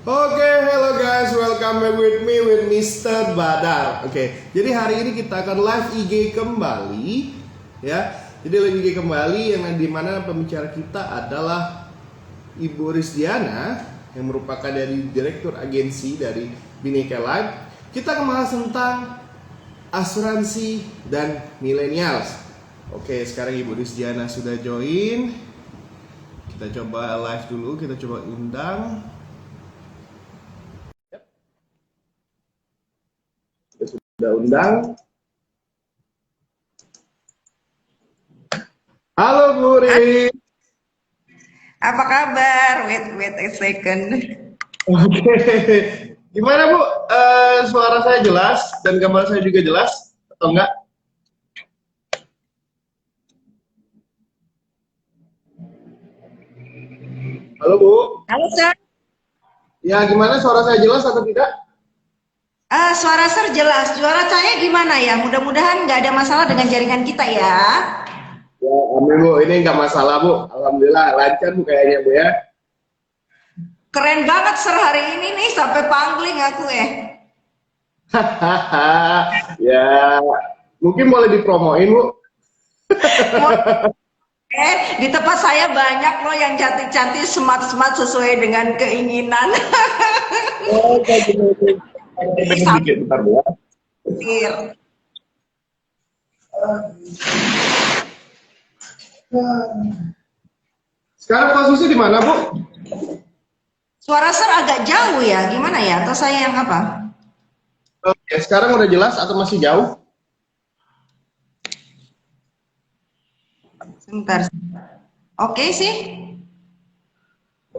Oke, hello guys, welcome back with me with Mr. Badar. Oke, jadi hari ini kita akan live IG kembali, ya. Jadi live IG kembali yang dimana pembicara kita adalah Ibu Rizdiana yang merupakan dari direktur agensi dari Bhinneka Life. Kita akan membahas tentang asuransi dan millennials. Oke, sekarang Ibu Rizdiana sudah join. Kita coba live dulu, kita coba undang. Udah undang. Halo Bu Ri. Apa kabar? Wait a second. Oke. Gimana Bu? Suara saya jelas dan gambar saya juga jelas atau enggak? Halo Bu. Halo, Sir. Ya gimana, suara saya jelas atau tidak? Suara Sir jelas. Suara saya gimana ya? Mudah-mudahan nggak ada masalah dengan jaringan kita ya. Ya amin Bu, ini nggak masalah Bu. Alhamdulillah lancar Bu kayaknya Bu ya. Keren banget Sir hari ini nih, sampai pangling aku ya. Ya mungkin boleh dipromoin Bu. Di tempat saya banyak loh yang cantik-cantik, smart-smart sesuai dengan keinginan. Oh, sedikit bentar Bu ya. Sir. Sekarang posisi di mana Bu? Suara Sir agak jauh ya, gimana ya? Atau saya yang apa? Oke, sekarang udah jelas atau masih jauh? Sebentar. Oke sih.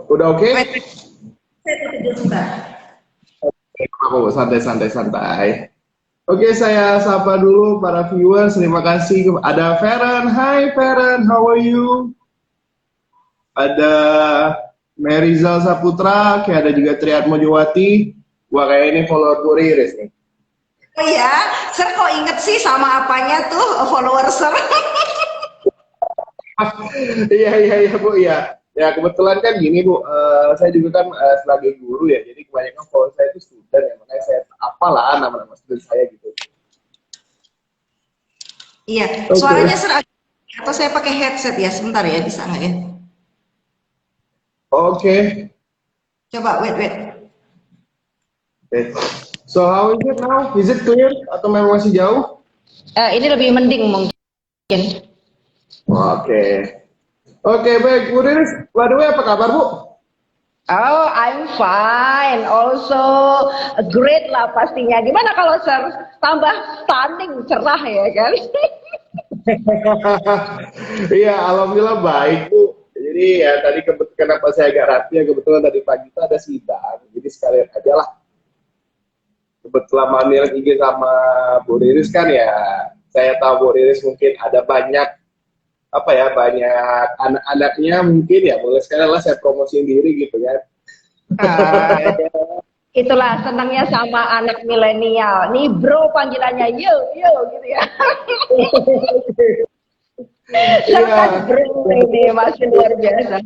Udah oke? Wait. Saya tutup sebentar. Apa Bu? Santai. Oke, saya sapa dulu para viewers. Terima kasih. Ada Feren. Hai Feren, how are you? Ada Merizal Saputra. Kayak ada juga Triatmo Jawati. Wah, kayak ini follower Bu Riris nih. Oh iya, Sir kok inget sih sama apanya tuh follower Sir? Iya Bu, iya. Ya kebetulan kan gini Bu, saya juga kan sebagai guru ya, jadi kebanyakan follower saya itu student ya, makanya saya apalah nama-nama student saya gitu. Iya, Oke. suaranya Sir atau saya pakai headset ya, sebentar ya, bisa nggak ya? Oke. Coba, wait. Okay. So how is it now? Is it clear atau memang masih jauh? Ini lebih mending mungkin. Oke. Oke, baik. Bu Riris, by the way, apa kabar Bu? Oh, I'm fine. Also great lah pastinya. Gimana kalau Sir tambah stunning, cerah ya kan? Iya, alhamdulillah baik Bu. Jadi ya tadi kenapa saya agak rapi ya, kebetulan tadi pagi itu ada sidang, jadi sekalian aja lah. Kebetulan manggil IG sama Bu Riris kan ya, saya tahu Bu Riris mungkin ada banyak banyak anak-anaknya mungkin ya, boleh sekali lah saya promosiin diri gitu kan. Itulah senangnya sama anak milenial. Nih bro panggilannya yo gitu ya. Sangat bro ini masih luar biasa.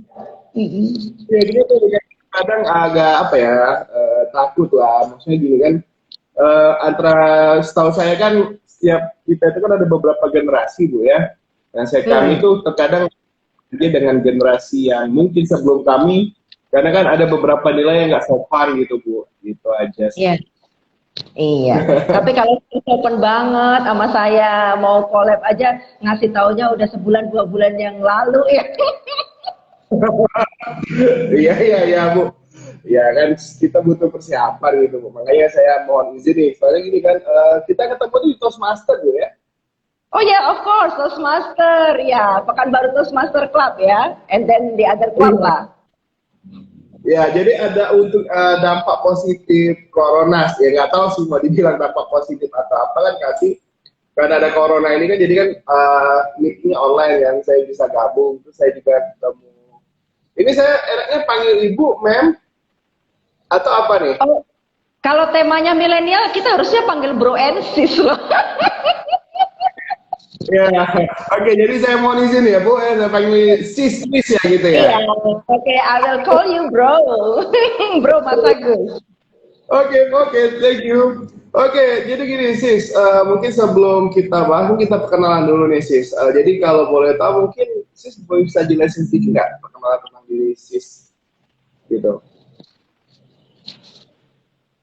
Ya dia tuh kadang agak takut lah, maksudnya gini kan, antara setahu saya kan setiap kita itu kan ada beberapa generasi Bu ya. Nah kami itu terkadang dengan generasi yang mungkin sebelum kami, karena kan ada beberapa nilai yang nggak sopan gitu Bu, gitu aja sih. Iya. Iya, tapi kalau open banget sama saya mau collab aja ngasih taunya udah sebulan 2 bulan yang lalu ya. Iya Bu. Ya kan kita butuh persiapan gitu Bu. Makanya saya mohon izin nih. Soalnya gini kan, kita ketemu di Toastmaster Bu ya. Oh ya, yeah, of course, Toastmaster ya, Pekanbaru Toastmaster Club ya, and then the other club lah. Ya, jadi ada untuk dampak positif corona. Ya nggak tahu sih mau dibilang dampak positif atau apa kan, kasih karena ada corona ini kan, jadi kan meeting online yang saya bisa gabung, terus saya juga ketemu. Ini saya enaknya panggil Ibu, Mem, atau apa nih? Oh, kalau temanya milenial kita harusnya panggil Bro and Sis loh. Ya, oke. Jadi saya mau izin ya, Bu. Saya panggil sis ya gitu Iya, ya. oke, I will call you bro. Bro Mas Agus. Oke, oke, thank you. Oke, jadi gini sis, mungkin sebelum kita bahas, mungkin kita perkenalan dulu nih sis. Jadi kalau boleh tahu, mungkin sis bisa jelasin sedikit nggak perkenalan tentang diri sis, gitu.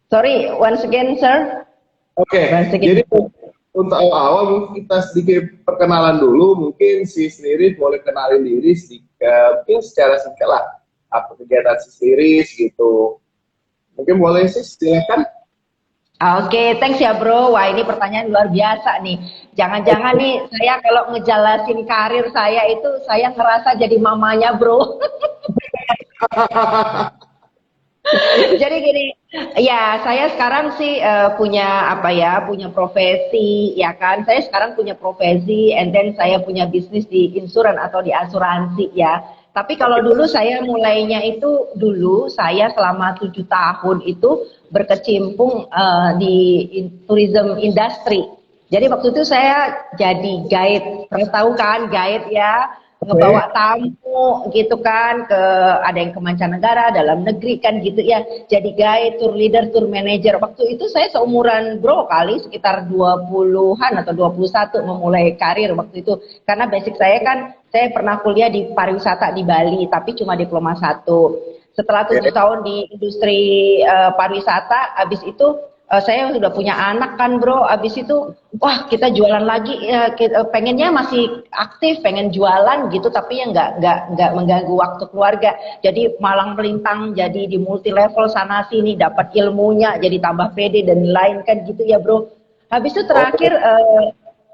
Sorry, once again, sir. Oke, Once again. jadi untuk awal-awal mungkin kita sedikit perkenalan dulu. Mungkin sis sendiri boleh kenalin diri sedikit, mungkin secara singkat lah. Apa kegiatan sis sendiri gitu. Mungkin boleh sis, silakan. Oke, thanks ya bro. Wah ini pertanyaan luar biasa nih. Jangan-jangan nih saya kalau ngejelasin karir saya itu saya ngerasa jadi mamanya bro. Jadi gini, ya saya sekarang sih punya apa ya, punya profesi ya kan. Saya sekarang punya profesi, and then saya punya bisnis di insuran atau di asuransi ya. Tapi kalau dulu saya mulainya itu dulu saya selama 7 tahun itu berkecimpung di tourism industry. Jadi waktu itu saya jadi guide, pernah tahu kan guide ya, ngebawa tamu gitu kan ke ada yang ke mancanegara, dalam negeri kan gitu ya. Jadi guide, tour leader, tour manager. Waktu itu saya seumuran bro kali sekitar 20-an atau 21 memulai karir waktu itu. Karena basic saya kan saya pernah kuliah di pariwisata di Bali tapi cuma diploma 1. Setelah 7 tahun di industri pariwisata, habis itu saya sudah punya anak kan bro, abis itu wah kita jualan lagi, pengennya masih aktif, pengen jualan gitu, tapi ya nggak mengganggu waktu keluarga. Jadi malang melintang, jadi di multi level sana sini, dapat ilmunya, jadi tambah pede dan lain kan gitu ya bro. Habis itu terakhir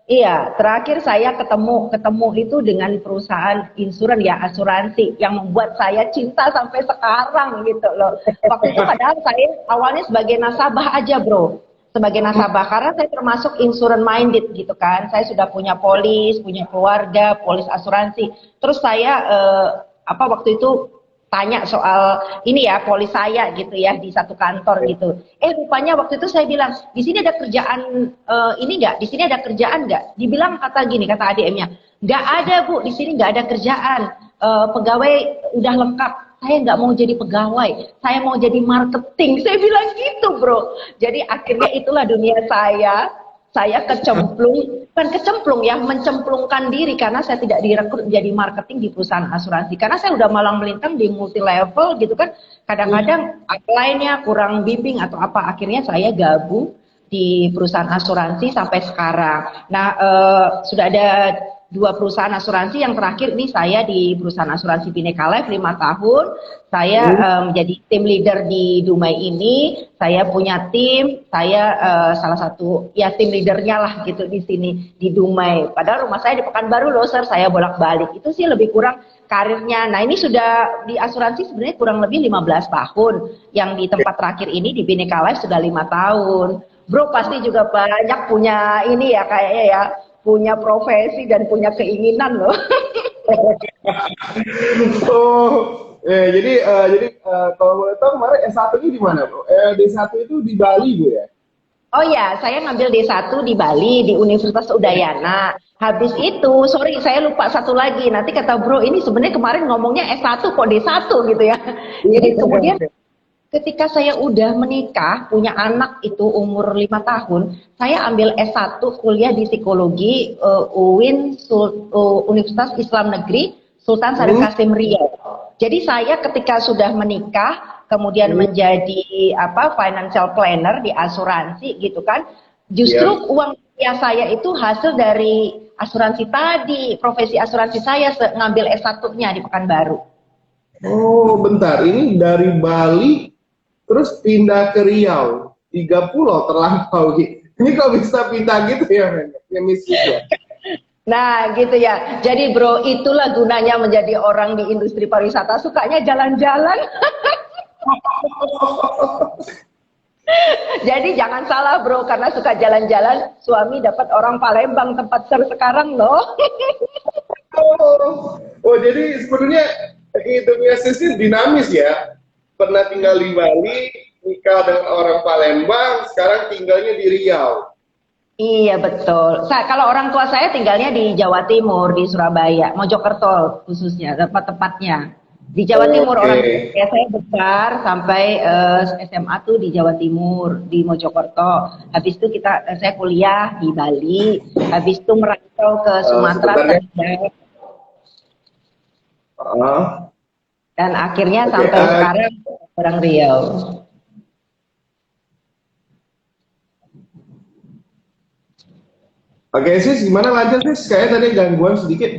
iya, terakhir saya ketemu itu dengan perusahaan insuran ya, asuransi yang membuat saya cinta sampai sekarang gitu loh. Waktu itu padahal saya awalnya sebagai nasabah aja, Bro. Sebagai nasabah karena saya termasuk insurance minded gitu kan. Saya sudah punya polis, punya keluarga, polis asuransi. Terus saya waktu itu tanya soal ini ya polis saya gitu ya di satu kantor gitu. Rupanya waktu itu saya bilang di sini ada kerjaan ini nggak? Di sini ada kerjaan nggak? Dibilang kata gini kata ADM-nya, nggak ada bu, di sini nggak ada kerjaan. Pegawai udah lengkap. Saya nggak mau jadi pegawai, saya mau jadi marketing. Saya bilang gitu bro. Jadi akhirnya itulah dunia saya. Saya kecemplung, bukan kecemplung ya, mencemplungkan diri karena saya tidak direkrut menjadi marketing di perusahaan asuransi. Karena saya udah malang melintang di multi level gitu kan, kadang-kadang upline-nya kurang bimbing atau apa, akhirnya saya gabung di perusahaan asuransi sampai sekarang. Nah, sudah ada 2 perusahaan asuransi, yang terakhir ini saya di perusahaan asuransi Bhinneka Life 5 tahun. Saya menjadi tim leader di Dumai ini. Saya punya tim, saya salah satu ya tim leadernya lah gitu di sini di Dumai. Padahal rumah saya di Pekanbaru loh, sir. Saya bolak-balik. Itu sih lebih kurang karirnya. Nah, ini sudah di asuransi sebenarnya kurang lebih 15 tahun. Yang di tempat terakhir ini di Bhinneka Life sudah 5 tahun. Bro pasti juga banyak punya ini ya kayaknya ya, punya profesi dan punya keinginan loh. Oh, jadi kalau boleh tahu kemarin S1 ini di mana, Bro? D1 itu di Bali, Bu ya? Oh ya, saya ngambil D1 di Bali, di Universitas Udayana. Habis itu, sorry saya lupa satu lagi. Nanti kata bro, ini sebenarnya kemarin ngomongnya S1 kok D1 gitu ya. Jadi kemudian ketika saya udah menikah, punya anak itu umur 5 tahun, saya ambil S1 kuliah di psikologi UIN Universitas Islam Negeri Sultan Syarif Kasim Riau. Jadi saya ketika sudah menikah, kemudian menjadi financial planner di asuransi gitu kan, justru uang kuliah saya itu hasil dari asuransi tadi, profesi asuransi saya ngambil S1-nya di Pekanbaru. Oh, bentar. Ini dari Bali terus pindah ke Riau, 3 pulau terlampau. Ini kok bisa pindah gitu ya, men? Ya mistis ya. Nah gitu ya, jadi bro itulah gunanya menjadi orang di industri pariwisata, sukanya jalan-jalan. Jadi jangan salah bro, karena suka jalan-jalan, suami dapat orang Palembang tempat sekarang loh. Oh, jadi sebenarnya hidupnya Sisi dinamis ya. Pernah tinggal di Bali, nikah dengan orang Palembang, sekarang tinggalnya di Riau. Iya betul. Kalau orang tua saya tinggalnya di Jawa Timur, di Surabaya, Mojokerto khususnya, tempat-tempatnya. Di Jawa Timur Oke. orang tua saya besar sampai SMA tuh di Jawa Timur, di Mojokerto. Habis itu saya kuliah di Bali, habis itu merantau ke Sumatera Sebentar ya. Tenggara, Ah, dan akhirnya oke. sampai sekarang orang Riau. Oke sis, gimana lanjut sis? Kayaknya tadi gangguan sedikit.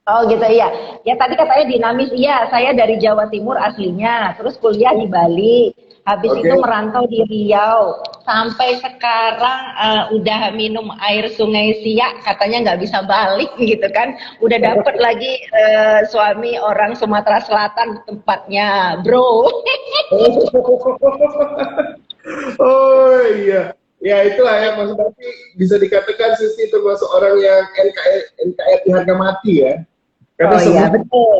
Oh gitu ya. Ya tadi katanya dinamis. Iya, saya dari Jawa Timur aslinya, terus kuliah di Bali. Habis itu Oke. merantau di Riau. Sampai sekarang udah minum air Sungai Siak, katanya nggak bisa balik gitu kan. Udah dapet lagi suami orang Sumatera Selatan tempatnya, bro. Oh iya, ya itulah ya maksud tapi bisa dikatakan Sisi termasuk orang yang NKRI harga mati ya. Karena Oh iya, semua betul.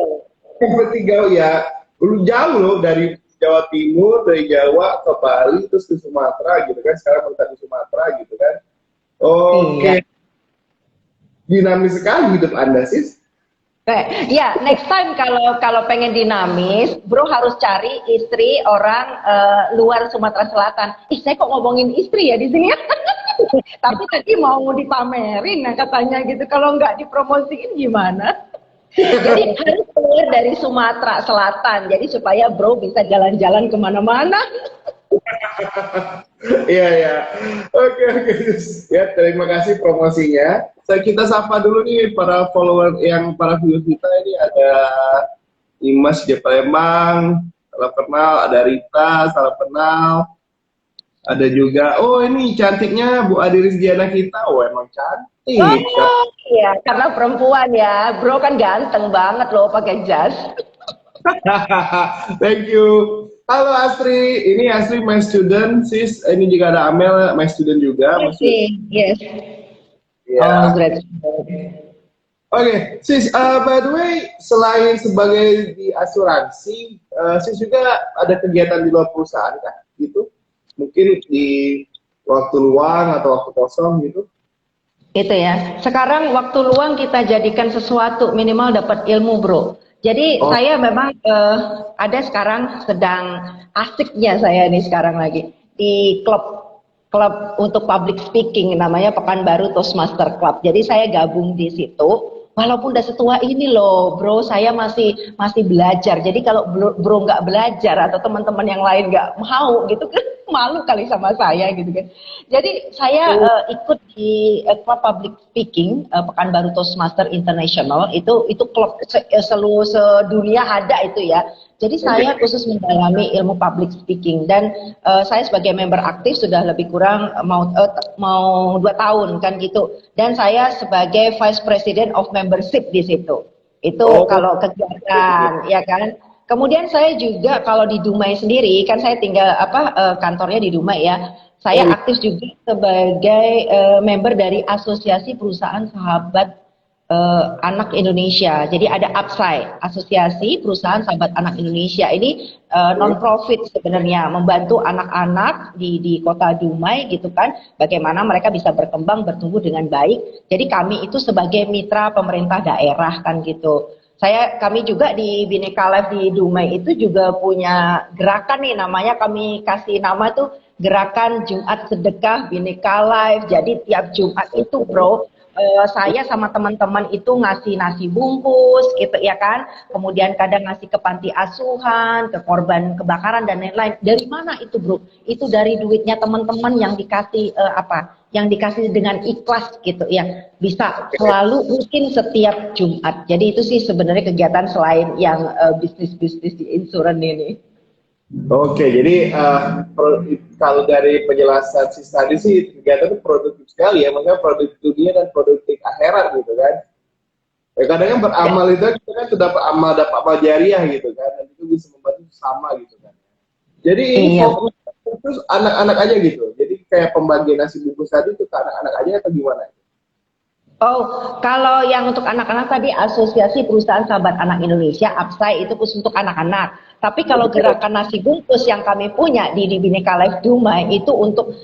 bertiga ya dulu jauh loh dari Jawa Timur, dari Jawa ke Bali terus ke Sumatera gitu kan. Sekarang menetap di Sumatera gitu kan. Iya. Oke, dinamis sekali hidup Anda sis. Ya, next time kalau kalau pengen dinamis, bro harus cari istri orang luar Sumatera Selatan. Ih, saya kok ngomongin istri ya di sini ya? Tapi tadi mau dipamerin, nah katanya gitu. Kalau nggak dipromosiin gimana? Jadi harus keluar dari Sumatera Selatan. Jadi supaya bro bisa jalan-jalan kemana-mana. Iya ya. Oke oke. Ya terima kasih promosinya. Kita sapa dulu nih para follower yang para viewer kita ini ada Imas di Palembang, salam kenal, ada Rita, salam kenal, ada juga oh ini cantiknya Bu Adi Rizdiana kita, oh emang cantik. Oh iya, karena perempuan ya. Bro kan ganteng banget loh pakai jas. Thank you. Halo Astri, ini Astri my student, sis. Ini juga ada Amel my student juga, masuk. Yes. Oh, Ya. great. Oke, sis, by the way, selain sebagai di asuransi, sis juga ada kegiatan di luar perusahaan kah? Gitu? Mungkin di waktu luang atau waktu kosong gitu? Itu ya. Sekarang waktu luang kita jadikan sesuatu, minimal dapat ilmu, bro. Jadi Oh, saya memang ada sekarang sedang asiknya saya nih sekarang lagi di klub klub untuk public speaking namanya Pekanbaru Toastmaster Club. Jadi saya gabung di situ. Walaupun udah setua ini loh, bro, saya masih belajar. Jadi kalau bro nggak belajar atau teman-teman yang lain nggak mau gitu kan malu kali sama saya gitu kan. Jadi saya ikut di klub public speaking Pekanbaru Toastmaster International itu klub seluruh sedunia ada itu ya. Jadi saya oke. khusus mendalami ilmu public speaking dan saya sebagai member aktif sudah lebih kurang mau 2 tahun kan gitu. Dan saya sebagai Vice President of Membership di situ. Itu Oh, kalau kegiatan, ya kan. Kemudian saya juga kalau di Dumai sendiri, kan saya tinggal kantornya di Dumai ya. Saya oh, aktif juga sebagai member dari Asosiasi Perusahaan Sahabat Anak Indonesia. Jadi ada APSAI, Asosiasi Perusahaan Sahabat Anak Indonesia. Ini non profit sebenarnya membantu anak-anak di Kota Dumai gitu kan, bagaimana mereka bisa berkembang bertumbuh dengan baik. Jadi kami itu sebagai mitra pemerintah daerah kan gitu. Kami juga di Bhinneka Life di Dumai itu juga punya gerakan nih, namanya kami kasih nama tuh Gerakan Jumat Sedekah Bhinneka Life. Jadi tiap Jumat itu bro, saya sama teman-teman itu ngasih nasi bungkus gitu ya kan, kemudian kadang ngasih ke panti asuhan, ke korban kebakaran dan lain-lain. Dari mana itu bro? Itu dari duitnya teman-teman yang dikasih yang dikasih dengan ikhlas gitu ya, bisa selalu rutin setiap Jumat. Jadi itu sih sebenarnya kegiatan selain yang bisnis-bisnis di insurance ini. oke, jadi kalau dari penjelasan sis tadi sih kegiatan itu produktif sekali ya, maksudnya produktif dunia dan produktif akhirat gitu kan. Ya, kadang kan Ya, beramal itu kita kan sudah dapat amal jariah gitu kan, dan itu bisa membantu sama gitu kan. Jadi ini iya. fokus terus anak-anak aja gitu. Jadi kayak pembagian nasi bungkus tadi itu ke anak-anak aja atau gimana? Oh, kalau yang untuk anak-anak tadi Asosiasi Perusahaan Sahabat Anak Indonesia, APSAI itu khusus untuk anak-anak. Tapi kalau gerakan nasi bungkus yang kami punya di Bhinneka Life Dumai itu untuk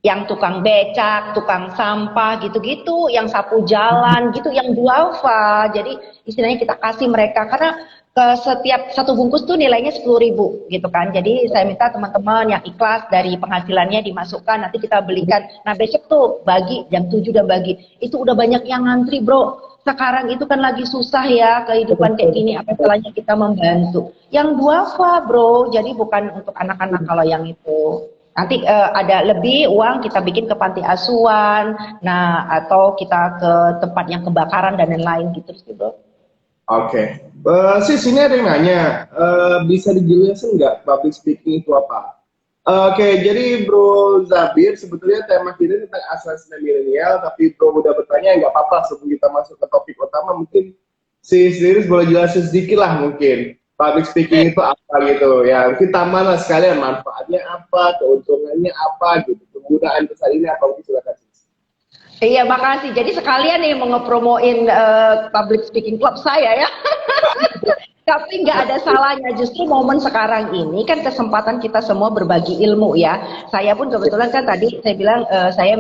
yang tukang becak, tukang sampah gitu-gitu, yang sapu jalan gitu, yang duafa. Jadi istilahnya kita kasih mereka karena ke setiap satu bungkus tuh nilainya 10.000 gitu kan. Jadi saya minta teman-teman yang ikhlas dari penghasilannya dimasukkan, nanti kita belikan. Nah besok tuh bagi jam 7 udah bagi. Itu udah banyak yang ngantri bro. Sekarang itu kan lagi susah ya kehidupan kayak gini. Apa salahnya kita membantu? Yang duafa bro. Jadi bukan untuk anak-anak kalau yang itu. Nanti ada lebih uang kita bikin ke panti asuhan, nah atau kita ke tempat yang kebakaran dan lain-lain gitu sih bro. Oke. Sis, ini ada yang nanya, bisa dijelasin nggak public speaking itu apa? Oke, jadi Bro Zabir, sebetulnya tema kita tentang asal-asal milenial, tapi Bro udah bertanya, nggak apa-apa sebelum kita masuk ke topik utama, mungkin Sis Liris boleh jelasin sedikit lah mungkin. Public speaking itu apa gitu, ya kita mana sekalian manfaatnya apa, keuntungannya apa gitu, penggunaan besar ini apa, mungkin silakan Sis. Iya makasih. Jadi sekalian nih mau ngepromoin public speaking club saya ya. Tapi nggak ada salahnya, justru momen sekarang ini kan kesempatan kita semua berbagi ilmu ya. Saya pun kebetulan kan tadi saya bilang saya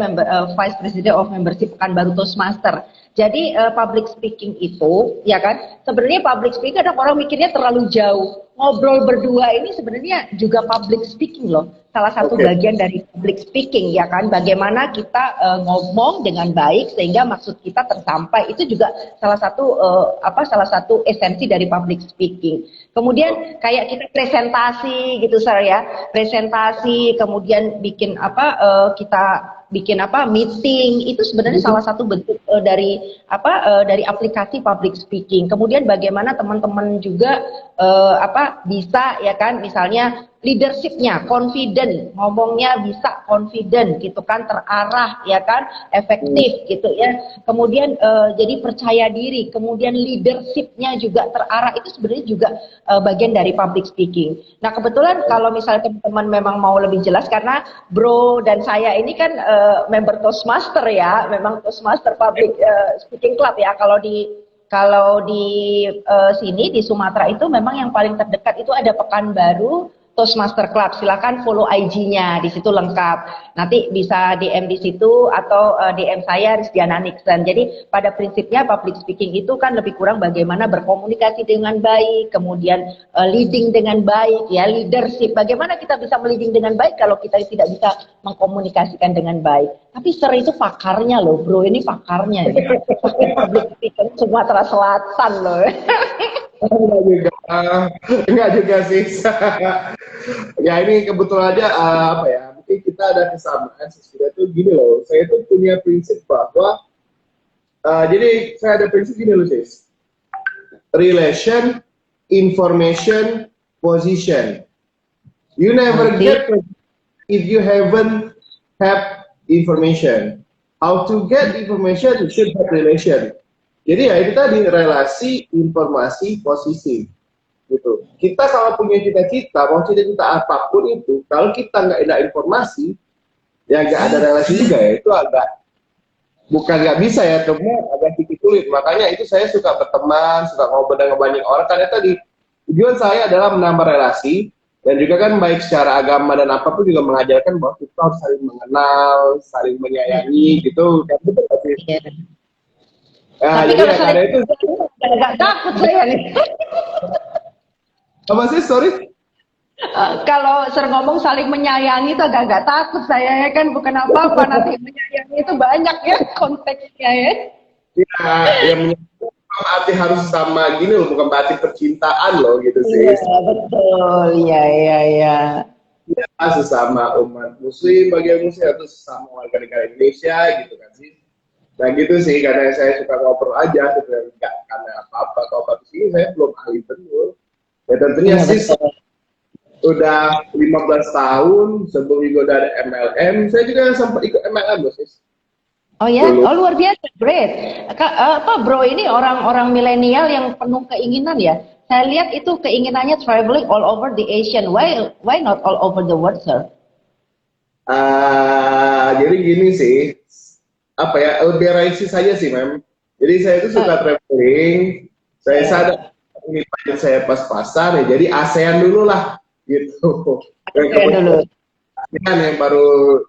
Vice President of Membership Pekanbaru Toastmaster. Jadi public speaking itu ya kan, sebenarnya public speaking kadang orang mikirnya terlalu jauh. Ngobrol berdua ini sebenarnya juga public speaking loh. Salah satu bagian dari public speaking ya kan, bagaimana kita ngomong dengan baik sehingga maksud kita tersampai, itu juga salah satu esensi dari public speaking. Kemudian kayak kita presentasi gitu sir ya, presentasi kemudian bikin meeting, itu sebenarnya salah satu bentuk dari aplikasi public speaking. Kemudian bagaimana teman-teman juga bisa ya kan, misalnya leadershipnya confident, ngomongnya bisa confident gitu kan, terarah ya kan, efektif gitu ya. Kemudian jadi percaya diri, kemudian leadershipnya juga terarah, itu sebenarnya juga bagian dari public speaking. Nah kebetulan kalau misalnya teman-teman memang mau lebih jelas, karena Bro dan saya ini kan member Toastmaster ya, memang Toastmaster Public Speaking Club ya. Kalau di sini di Sumatera itu memang yang paling terdekat itu ada Pekanbaru Toastmaster Club. Silakan follow IG-nya, di situ lengkap. Nanti bisa DM di situ atau DM saya Rizdiana Nixon. Jadi pada prinsipnya public speaking itu kan lebih kurang bagaimana berkomunikasi dengan baik, kemudian leading dengan baik ya, leadership. Bagaimana kita bisa leading dengan baik kalau kita tidak bisa mengkomunikasikan dengan baik. Tapi Sir itu pakarnya loh, Bro, ini pakarnya. Public speaking Sumatera Selatan loh. Enggak juga sih. Ya ini kebetulan aja mungkin kita ada kesamaan sesudah tuh gini loh. Saya tuh punya prinsip bahwa jadi saya ada prinsip gini loh sis. Relation, information, position. You never get if you haven't have information. How to get information? You should have relation. Jadi ya itu tadi, relasi, informasi, posisi gitu. Kita kalau punya cita-cita, mau cita-cita apapun itu, kalau kita nggak ada informasi, ya nggak ada relasi juga ya, itu bukan nggak bisa ya, cuma agak sedikit sulit. Makanya itu saya suka berteman, suka ngobrol dengan banyak orang, karena tadi tujuan saya adalah menambah relasi, dan juga kan baik secara agama dan apapun juga mengajarkan bahwa kita harus saling mengenal, saling menyayangi gitu. Kan betul nggak sih? Tapi kalau saya itu agak takut saya nih. Apa sih, sorry? Kalau Sir ngomong saling menyayangi itu agak takut saya ya kan, bukan apa-apa, nanti menyayangi itu banyak ya konteksnya ya. Ya, yang berarti harus sama gini loh, bukan berarti percintaan loh gitu sih. Iya betul, iya. Ya, sesama umat muslim, bagian muslim atau sesama warga negara Indonesia gitu kan sih. Nah gitu sih, karena saya suka ngobrol aja, sebenarnya nggak karena apa-apa. Kalau di sini saya belum ahli betul. Ya tentunya sih udah 15 tahun sebelum juga udah ada MLM. Saya juga sempat ikut MLM loh sis. Oh ya, luar biasa, great. Bro ini orang-orang milenial yang penuh keinginan ya. Saya lihat itu keinginannya traveling all over the Asian. Why not all over the world, sir? Jadi gini sih. Lebih realistis saja sih, Mem. Jadi saya itu suka traveling, saya sadar ini budget saya pas-pasan ya, jadi ASEAN dulu lah, gitu. ASEAN dulu. Ini kan yang baru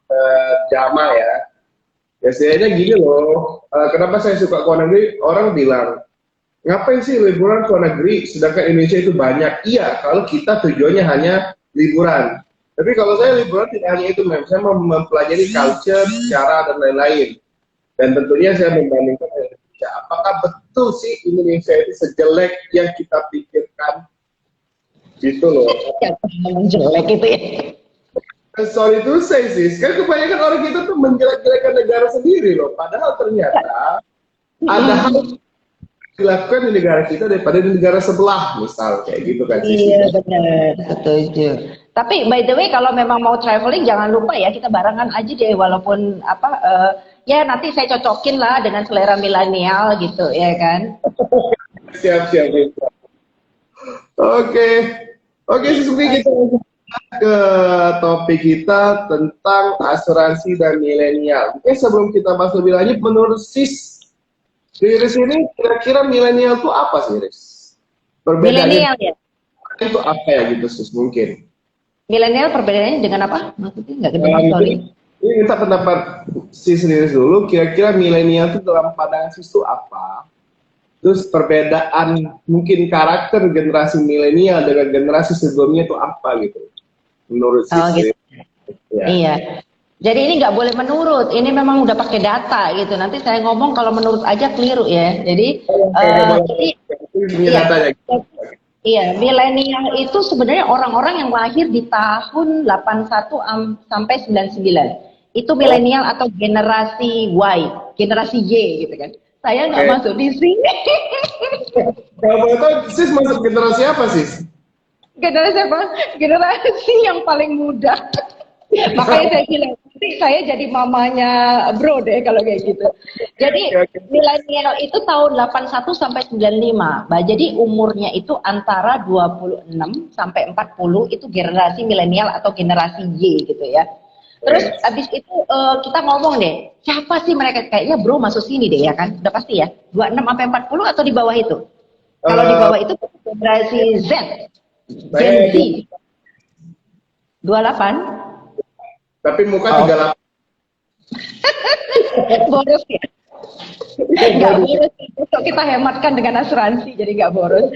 Jamal ya. Biasanya gini loh, kenapa saya suka ke luar negeri? Orang bilang, ngapain sih liburan ke luar negeri, sedangkan Indonesia itu banyak. Iya, kalau kita tujuannya hanya liburan. Tapi kalau saya liburan tidak hanya itu, saya mau mempelajari culture, cara, dan lain-lain. Dan tentunya saya membandingkan dengan Indonesia. Apakah betul sih Indonesia itu sejelek yang kita pikirkan? Gitu loh. Yang jelek itu ya. Sorry to say sis, kan kebanyakan orang kita tuh menjelek-jelekan negara sendiri loh. Padahal ternyata ada hal yang dilakukan di negara kita daripada di negara sebelah, misal kayak gitu kan sis. Iya benar, setuju. Tapi by the way kalau memang mau traveling jangan lupa ya kita barengan aja deh walaupun apa ya nanti saya cocokin lah dengan selera milenial gitu ya kan. Siap, siap. Oke, oke sis, mungkin kita ke topik kita tentang asuransi dan milenial. Oke, sebelum kita bahas lebih lanjut, menurut sis, Riris ini kira-kira milenial itu apa sih, Riris? Milenial ya. Itu apa ya gitu sis mungkin? Milenial perbedaannya dengan apa? Maksudnya nggak kedengar sorry. Ini minta pendapat sis Riris dulu. Kira-kira milenial itu dalam pandangan sis itu apa? Terus perbedaan mungkin karakter generasi milenial dengan generasi sebelumnya itu apa gitu? Menurut sis. Gitu. Ya. Iya. Jadi ini nggak boleh menurut. Ini memang udah pakai data gitu. Nanti saya ngomong kalau menurut aja keliru ya. Jadi iya, milenial itu sebenarnya orang-orang yang lahir di tahun 81 sampai 99. Itu milenial atau generasi Y, generasi Y gitu kan. Saya nggak masuk di sini. Kalau boleh tahu, sis masuk generasi apa sis? Generasi apa? Generasi yang paling muda. Makanya saya bilang, nanti saya jadi mamanya bro deh kalau kayak gitu. Jadi milenial itu tahun 81 sampai 95. Bah, jadi umurnya itu antara 26 sampai 40 itu generasi milenial atau generasi Y gitu ya. Terus abis itu kita ngomong deh, siapa sih mereka? Kayaknya bro masuk sini deh ya kan? Udah pasti ya. 26 sampai 40 atau di bawah itu? Kalau di bawah itu generasi Z. Gen Z. 28. Tapi muka 38. Boros ya? Nggak boros. Besok kita hematkan dengan asuransi, jadi nggak boros.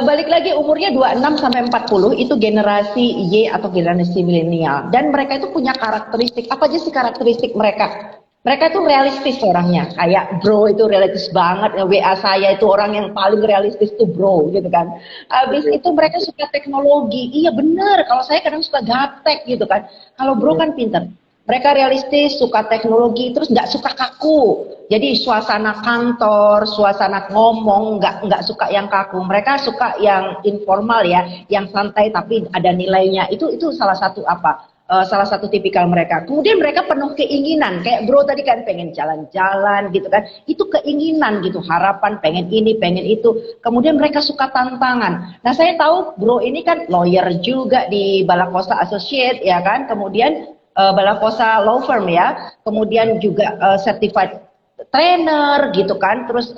Balik lagi umurnya 26 sampai 40 itu generasi Y atau generasi milenial. Dan mereka itu punya karakteristik. Apa aja sih karakteristik mereka? Mereka itu realistis orangnya, kayak bro itu realistis banget. WA saya itu orang yang paling realistis tuh bro, gitu kan. Habis itu mereka suka teknologi, iya bener. Kalau saya kadang suka gaptek gitu kan. Kalau bro kan pinter. Mereka realistis, suka teknologi, terus nggak suka kaku. Jadi suasana kantor, suasana ngomong, nggak suka yang kaku. Mereka suka yang informal ya, yang santai tapi ada nilainya. Itu salah satu apa? Salah satu tipikal mereka. Kemudian mereka penuh keinginan, kayak bro tadi kan pengen jalan-jalan gitu kan. Itu keinginan gitu, harapan pengen ini, pengen itu. Kemudian mereka suka tantangan. Nah saya tahu bro ini kan lawyer juga di Balakosa Associate ya kan. Kemudian Balakosa Law Firm ya. Kemudian juga certified trainer gitu kan, terus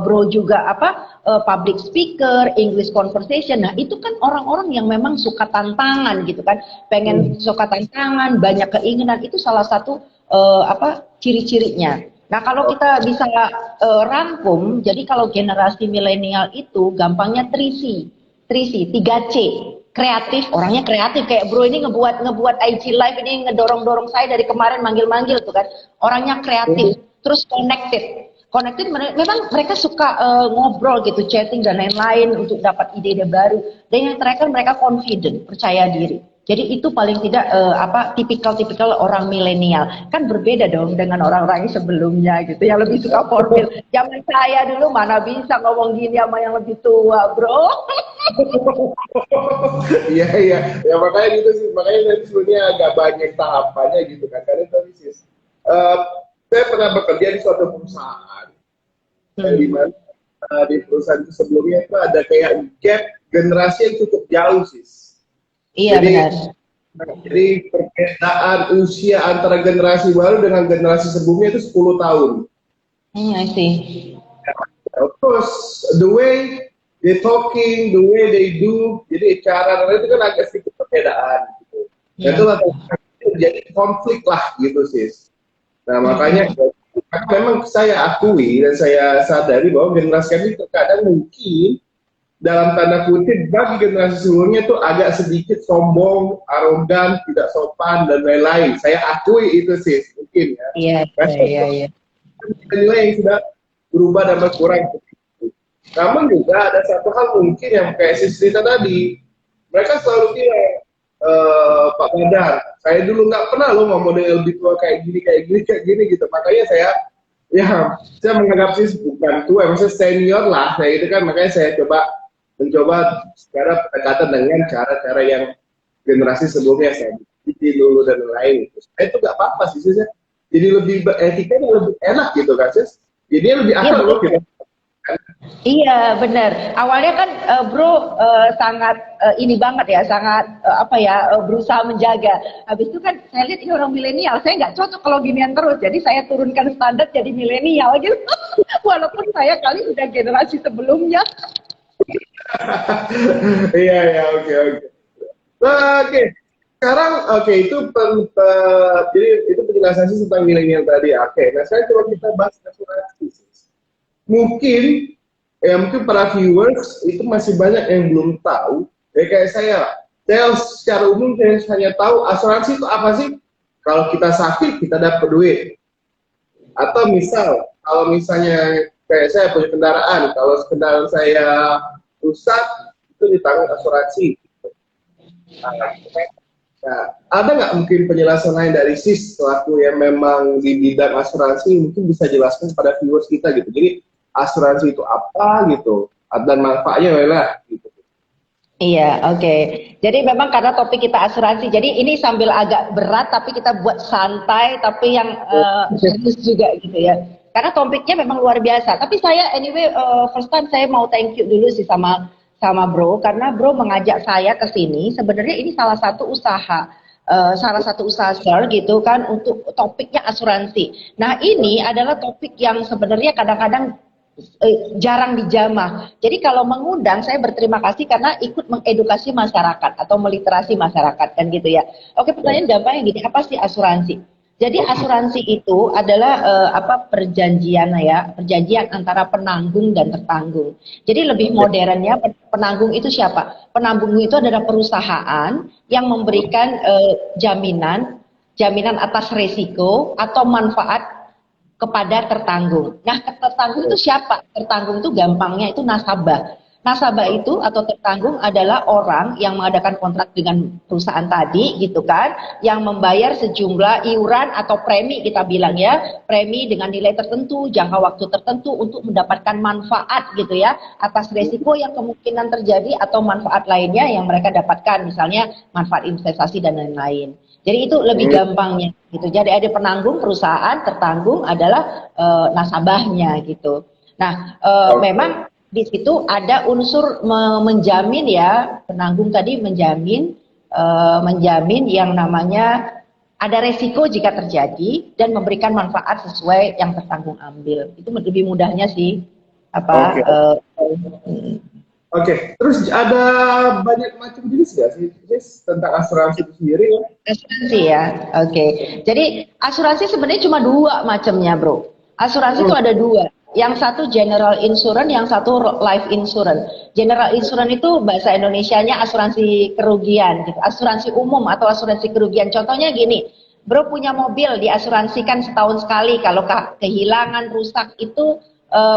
bro juga public speaker, English conversation. Nah itu kan orang-orang yang memang suka tantangan gitu kan, pengen suka tantangan, banyak keinginan. Itu salah satu ciri-cirinya. Nah kalau kita bisa rangkum, jadi kalau generasi milenial itu gampangnya 3C, 3C. Kreatif, orangnya kreatif kayak bro ini ngebuat IG live ini ngedorong-dorong saya dari kemarin manggil-manggil tuh kan. Orangnya kreatif. Terus connected memang mereka suka ngobrol gitu, chatting dan lain-lain untuk dapat ide-ide baru. Dan yang terakhir mereka confident, percaya diri. Jadi itu paling tidak tipikal orang milenial. Kan berbeda dong dengan orang-orang yang sebelumnya gitu, yang lebih suka formal. Zaman saya dulu mana bisa ngomong gini sama yang lebih tua, bro. Iya, ya makanya gitu sih, makanya sebenarnya agak banyak tahapannya gitu kan. Karena tadi sih, saya pernah bekerja di suatu perusahaan, di mana di perusahaan itu sebelumnya itu ada kayak gap generasi yang cukup jauh sih. Iya benar. Jadi perbedaan usia antara generasi baru dengan generasi sebelumnya itu 10 tahun. Iya sih. Of course, the way they talking, the way they do, jadi cara itu kan agak sedikit perbedaan gitu. Dan Iya. itu jadi konflik lah gitu sis. Nah makanya memang saya akui dan saya sadari bahwa generasi kami terkadang mungkin dalam tanda kutip bagi generasi sebelumnya itu agak sedikit sombong, arogan, tidak sopan dan lain-lain. Saya akui itu sih mungkin ya. Iya, iya, iya. Nilai yang sudah berubah dan berkurang. Namun juga ada satu hal mungkin yang kayak si cerita tadi, mereka selalu bilang, Pak Badar, saya dulu nggak pernah loh mau model lebih tua kayak gini gitu. Makanya saya menganggap sih bukan tua, maksudnya senior lah, kayak gitu kan. Makanya saya mencoba secara pendekatan dengan cara-cara yang generasi sebelumnya saya bikin dulu dan lain. Itu nggak apa-apa sih, saya jadi lebih etikanya lebih enak gitu kan, sis. Jadinya lebih akrab loh gitu. Iya, benar. Awalnya kan Bro sangat ini banget ya, sangat berusaha menjaga. Habis itu kan saya lihat ini orang milenial, saya nggak cocok kalau ginian terus. Jadi saya turunkan standar jadi milenial gitu. Walaupun saya kali udah generasi sebelumnya. Iya ya, oke. Oke. Sekarang itu jadi itu penjelasan sih tentang milenial tadi. Oke. Nah, sekarang coba kita bahas asuransi. Mungkin mungkin para viewers itu masih banyak yang belum tahu. Ya kayak saya secara umum saya hanya tahu asuransi itu apa sih? Kalau kita sakit kita dapat duit. Atau kalau misalnya kayak saya punya kendaraan, kalau kendaraan saya rusak itu ditanggung asuransi. Nah, ada nggak mungkin penjelasan lain dari sis selaku yang memang di bidang asuransi mungkin bisa jelaskan kepada viewers kita gitu. Jadi asuransi itu apa gitu dan manfaatnya lah gitu. Iya, oke. Jadi memang karena topik kita asuransi, jadi ini sambil agak berat tapi kita buat santai tapi yang serius juga gitu ya. Karena topiknya memang luar biasa. Tapi saya anyway first time saya mau thank you dulu sih sama Bro karena Bro mengajak saya ke sini. Sebenarnya ini salah satu usaha share gitu kan untuk topiknya asuransi. Nah, ini adalah topik yang sebenarnya kadang-kadang jarang dijamah. Jadi kalau mengundang saya berterima kasih karena ikut mengedukasi masyarakat atau meliterasi masyarakat kan gitu ya. Oke, pertanyaan gampangnya gini, apa sih asuransi? Jadi asuransi itu adalah perjanjian antara penanggung dan tertanggung. Jadi lebih modernnya penanggung itu siapa? Penanggung itu adalah perusahaan yang memberikan jaminan atas resiko atau manfaat kepada tertanggung. Nah, tertanggung itu siapa? Tertanggung itu gampangnya itu nasabah. Nasabah itu atau tertanggung adalah orang yang mengadakan kontrak dengan perusahaan tadi gitu kan, yang membayar sejumlah iuran atau premi kita bilang ya, premi dengan nilai tertentu, jangka waktu tertentu untuk mendapatkan manfaat gitu ya, atas resiko yang kemungkinan terjadi atau manfaat lainnya yang mereka dapatkan, misalnya manfaat investasi dan lain-lain. Jadi itu lebih gampangnya gitu. Jadi ada penanggung perusahaan, tertanggung adalah nasabahnya gitu. Nah, memang di situ ada unsur menjamin ya, penanggung tadi menjamin yang namanya ada resiko jika terjadi dan memberikan manfaat sesuai yang tertanggung ambil. Itu lebih mudahnya sih Oke, terus ada banyak macam jenis nggak sih tentang asuransi itu sendiri ya? Asuransi ya, oke. Jadi asuransi sebenarnya cuma dua macamnya, Bro. Asuransi itu ada dua. Yang satu general insurance, yang satu life insurance. General insurance itu bahasa Indonesianya asuransi kerugian, gitu. Asuransi umum atau asuransi kerugian. Contohnya gini, Bro punya mobil diasuransikan setahun sekali. Kalau kehilangan, rusak itu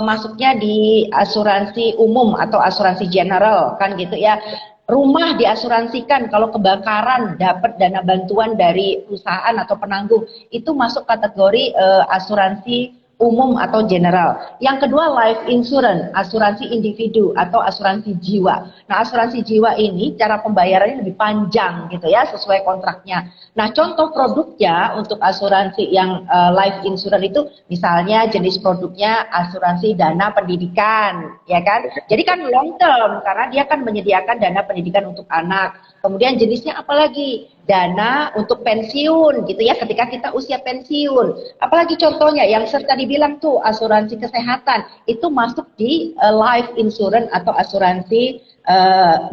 masuknya di asuransi umum atau asuransi general kan gitu ya. Rumah diasuransikan kalau kebakaran dapat dana bantuan dari perusahaan atau penanggung, itu masuk kategori asuransi umum atau general. Yang kedua life insurance, asuransi individu atau asuransi jiwa. Nah, asuransi jiwa ini cara pembayarannya lebih panjang gitu ya, sesuai kontraknya. Nah, contoh produknya untuk asuransi yang life insurance itu misalnya jenis produknya asuransi dana pendidikan, ya kan? Jadi kan long term karena dia kan menyediakan dana pendidikan untuk anak. Kemudian jenisnya apa lagi? dana untuk pensiun gitu ya ketika kita usia pensiun. Apalagi contohnya yang tadi bilang tuh asuransi kesehatan itu masuk di life insurance atau asuransi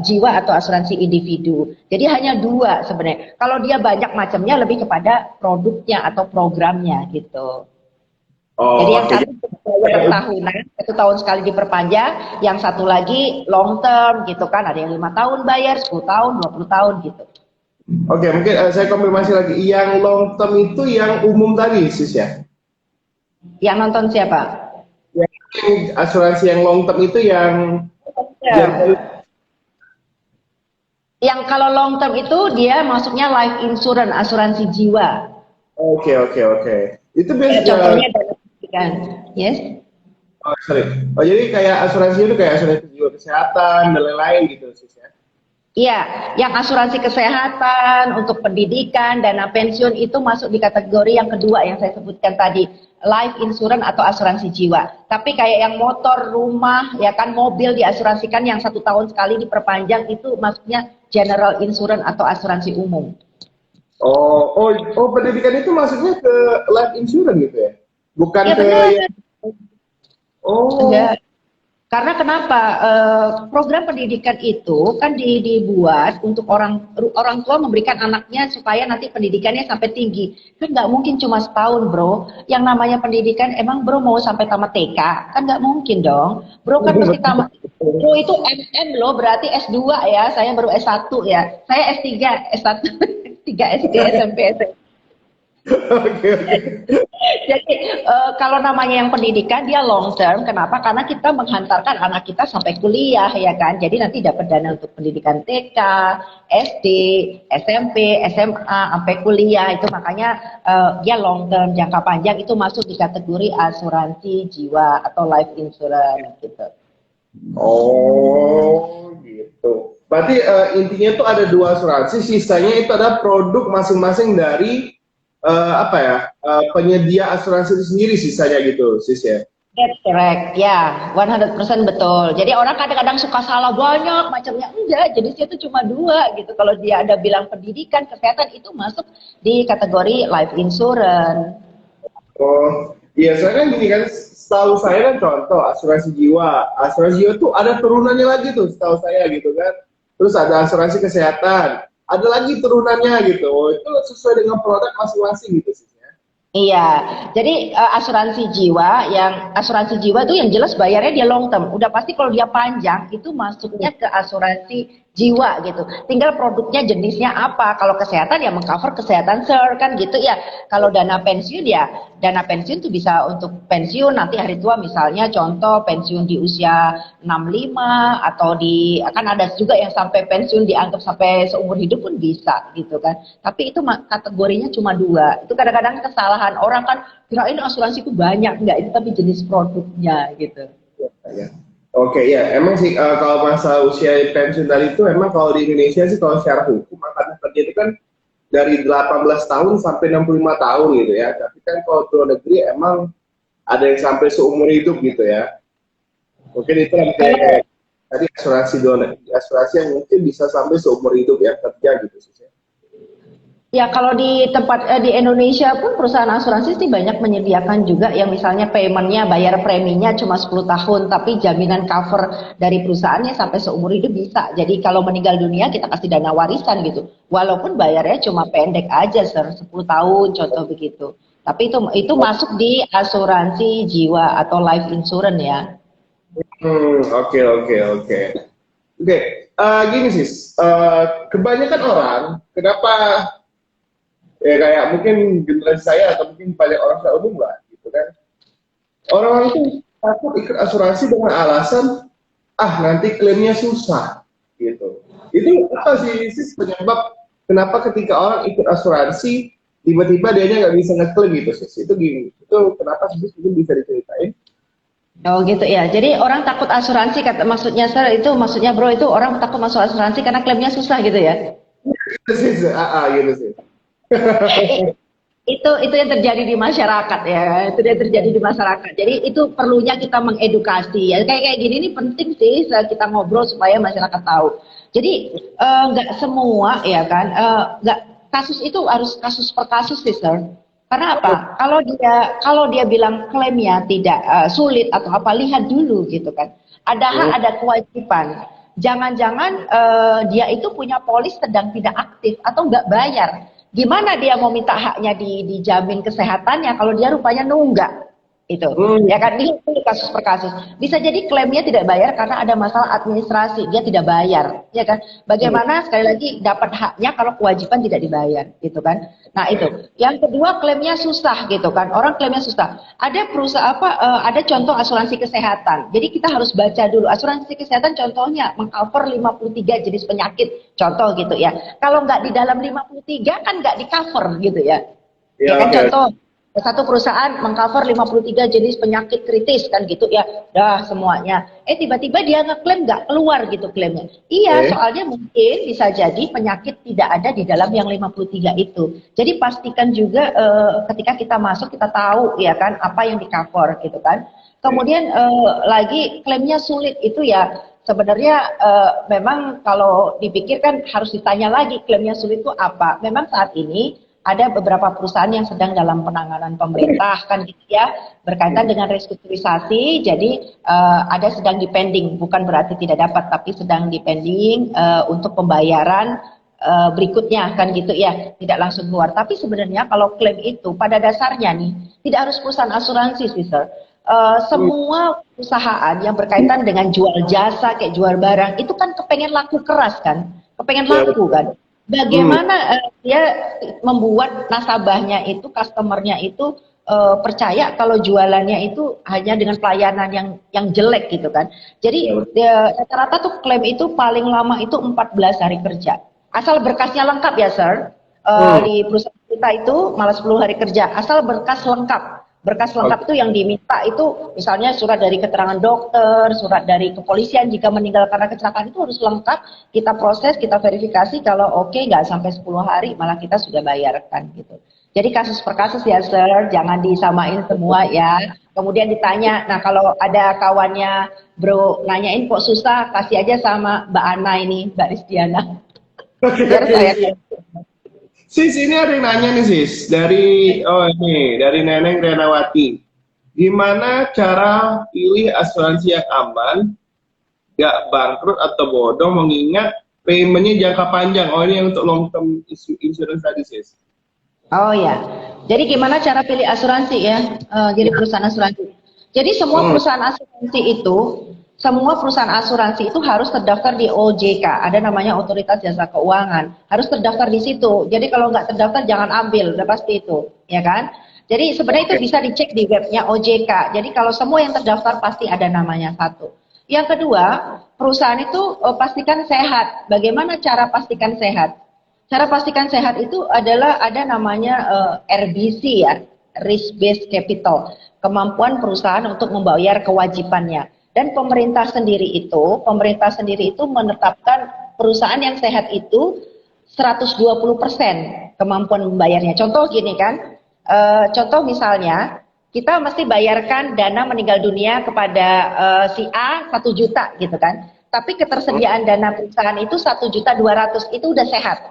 jiwa atau asuransi individu. Jadi hanya dua sebenarnya. Kalau dia banyak macamnya lebih kepada produknya atau programnya gitu. Jadi Oh, yang oke. satu bayar tahunan, 1 tahun sekali diperpanjang, yang satu lagi long term gitu kan, ada yang 5 tahun bayar, 10 tahun, 20 tahun gitu. Oke, mungkin saya konfirmasi lagi. Yang long term itu yang umum tadi, sis ya? Yang nonton siapa? Yang asuransi yang long term itu yang Yang kalau long term itu dia masuknya life insurance, asuransi jiwa. Oke, oke, oke. Itu Contohnya biasanya dana pendidikan. Yes. oh, sorry. Oh, jadi kayak asuransi itu kayak asuransi jiwa kesehatan dan lain-lain gitu, sis ya? Iya, yang asuransi kesehatan untuk pendidikan, dana pensiun itu masuk di kategori yang kedua yang saya sebutkan tadi, life insurance atau asuransi jiwa. Tapi kayak yang motor, rumah, ya kan mobil diasuransikan yang 1 tahun sekali diperpanjang itu masuknya general insurance atau asuransi umum. Oh, oh, oh, pendidikan itu masuknya ke life insurance gitu ya? Bukan Iya ke benar. oh, Enggak. Karena kenapa? Program pendidikan itu kan dibuat untuk orang orang tua memberikan anaknya supaya nanti pendidikannya sampai tinggi. Kan nggak mungkin cuma setahun, bro. Yang namanya pendidikan, emang bro mau sampai tamat TK? Kan nggak mungkin dong. Bro kan mesti tamat. Bro itu MM loh, berarti S2 ya. Saya baru S1 ya. Saya S3, S1, 3 SD, SMP, SMA. oke, oke. Jadi kalau namanya yang pendidikan dia long term, kenapa? Karena kita menghantarkan anak kita sampai kuliah ya kan. Jadi nanti dapat dana untuk pendidikan TK, SD, SMP, SMA sampai kuliah itu makanya dia long term jangka panjang itu masuk di kategori asuransi jiwa atau life insurance gitu. Oh, gitu. Berarti intinya tuh ada dua asuransi, sisanya itu ada produk masing-masing dari apa ya penyedia asuransi itu sendiri sisanya gitu, sis ya. That's correct, ya, 100% betul. Jadi orang kadang-kadang suka salah banyak macamnya, enggak, jenisnya itu cuma dua gitu. Kalau dia ada bilang pendidikan, kesehatan itu masuk di kategori life insurance. Oh, iya, saya kan gini kan, setahu saya kan contoh asuransi jiwa tuh ada turunannya lagi tuh, setahu saya gitu kan. Terus ada asuransi kesehatan, ada lagi turunannya gitu. Oh, itu sesuai dengan produk masing-masing gitu sih ya. Iya, jadi asuransi jiwa itu yang jelas bayarnya dia long term. Udah pasti kalau dia panjang itu masuknya ke asuransi jiwa gitu. Tinggal produknya jenisnya apa. Kalau kesehatan ya mengcover kesehatan ser kan gitu ya. Kalau dana pensiun ya dana pensiun tuh bisa untuk pensiun nanti hari tua misalnya contoh pensiun di usia 65 atau di akan ada juga yang sampai pensiun dianggap sampai seumur hidup pun bisa gitu kan. Tapi itu kategorinya cuma dua. Itu kadang-kadang kesalahan orang kan kirain asuransi itu banyak enggak itu tapi jenis produknya gitu. Ya. Oke, ya, emang sih kalau masa usia pensiun tadi itu emang kalau di Indonesia sih kalau secara hukum angkatan kerja itu kan dari 18 tahun sampai 65 tahun gitu ya. Tapi kan kalau di luar negeri emang ada yang sampai seumur hidup gitu ya. Mungkin itu yang kayak tadi asuransi yang mungkin bisa sampai seumur hidup ya kerja gitu sih. Ya kalau di tempat di Indonesia pun perusahaan asuransi sih banyak menyediakan juga yang misalnya paymentnya bayar preminya cuma 10 tahun tapi jaminan cover dari perusahaannya sampai seumur hidup bisa. Jadi kalau meninggal dunia kita kasih dana warisan gitu. Walaupun bayarnya cuma pendek aja 10 tahun contoh begitu. Tapi itu masuk di asuransi jiwa atau life insurance ya. Oke, oke, oke. Oke, gini sih, kebanyakan orang, kenapa ya kayak mungkin generasi saya atau mungkin banyak orang secara umum lah gitu kan orang-orang itu takut ikut asuransi dengan alasan nanti klaimnya susah gitu itu apa sih penyebab kenapa ketika orang ikut asuransi tiba-tiba dia nggak bisa ngeklaim gitu sih itu gini itu kenapa sih mungkin bisa diceritain. Oh gitu ya. Jadi orang takut asuransi maksudnya sir itu maksudnya bro itu orang takut masuk asuransi karena klaimnya susah gitu ya. Gitu sih gitu sih. Itu yang terjadi di masyarakat ya, itu yang terjadi di masyarakat. Jadi itu perlunya kita mengedukasi ya, kayak gini ini penting sih kita ngobrol supaya masyarakat tahu. Jadi nggak semua ya kan, nggak kasus itu harus kasus per kasus sih, Sir. Karena apa? Kalau dia bilang klaimnya tidak sulit atau apa, lihat dulu gitu kan. Ada hak, ada kewajiban. Jangan-jangan dia itu punya polis sedang tidak aktif atau nggak bayar. Gimana dia mau minta haknya dijamin kesehatannya kalau dia rupanya nunggak? Itu ya kan, ini kasus per kasus. Bisa jadi klaimnya tidak bayar karena ada masalah administrasi, dia tidak bayar, ya kan. Bagaimana sekali lagi dapat haknya kalau kewajiban tidak dibayar, gitu kan. Nah itu yang kedua, klaimnya susah gitu kan, orang klaimnya susah. Ada perusahaan ada contoh asuransi kesehatan, jadi kita harus baca dulu asuransi kesehatan, contohnya mengcover 53 jenis penyakit, contoh gitu ya. Kalau nggak di dalam 53 kan nggak di cover gitu ya, ya kan. Contoh satu perusahaan mengcover 53 jenis penyakit kritis kan gitu ya, dah semuanya. Tiba-tiba dia ngeklaim nggak keluar gitu klaimnya. Iya, soalnya mungkin bisa jadi penyakit tidak ada di dalam yang 53 itu. Jadi pastikan juga ketika kita masuk kita tahu ya kan apa yang di cover gitu kan. Kemudian lagi klaimnya sulit itu ya. Sebenarnya memang kalau dipikirkan harus ditanya lagi klaimnya sulit itu apa. Memang saat ini ada beberapa perusahaan yang sedang dalam penanganan pemerintah kan gitu ya, berkaitan dengan restrukturisasi. Jadi ada sedang dipending, bukan berarti tidak dapat, tapi sedang dipending untuk pembayaran berikutnya kan gitu ya, tidak langsung keluar. Tapi sebenarnya kalau klaim itu pada dasarnya nih tidak harus perusahaan asuransi sih, Sir. Semua perusahaan yang berkaitan dengan jual jasa kayak jual barang itu kan kepengen laku keras kan, kepengen laku kan. Bagaimana dia membuat nasabahnya itu, customernya itu percaya kalau jualannya itu hanya dengan pelayanan yang jelek gitu kan. Jadi rata-rata tuh klaim itu paling lama itu 14 hari kerja. Asal berkasnya lengkap ya, Sir. Di perusahaan kita itu malah 10 hari kerja. Asal berkas lengkap. Berkas lengkap itu yang diminta itu misalnya surat dari keterangan dokter, surat dari kepolisian jika meninggal karena kecelakaan, itu harus lengkap. Kita proses, kita verifikasi, kalau oke nggak sampai 10 hari malah kita sudah bayarkan gitu. Jadi kasus per kasus ya, Sir, jangan disamain semua ya. Kemudian ditanya, nah kalau ada kawannya bro nanyain kok susah, kasih aja sama Mbak Ana ini, Mbak Rizdiana. Biar saya Sis, ini ada yang nanya nih sis, dari dari Neneng Renawati. Gimana cara pilih asuransi yang aman, gak bangkrut atau bodoh, mengingat paymentnya jangka panjang? Oh, ini yang untuk long term insurance tadi sis. Oh ya, jadi gimana cara pilih asuransi ya? Jadi perusahaan asuransi. Jadi semua perusahaan asuransi itu harus terdaftar di OJK. Ada namanya Otoritas Jasa Keuangan. Harus terdaftar di situ. Jadi kalau nggak terdaftar jangan ambil, udah pasti itu, ya kan? Jadi sebenarnya itu bisa dicek di webnya OJK. Jadi kalau semua yang terdaftar pasti ada namanya satu. Yang kedua, perusahaan itu pastikan sehat. Bagaimana cara pastikan sehat? Cara pastikan sehat itu adalah ada namanya RBC ya, Risk Based Capital, kemampuan perusahaan untuk membayar kewajibannya. Dan pemerintah sendiri itu menetapkan perusahaan yang sehat itu 120% kemampuan membayarnya. Contoh gini kan, contoh misalnya kita mesti bayarkan dana meninggal dunia kepada si A 1 juta gitu kan. Tapi ketersediaan dana perusahaan itu 1.200.000, itu udah sehat.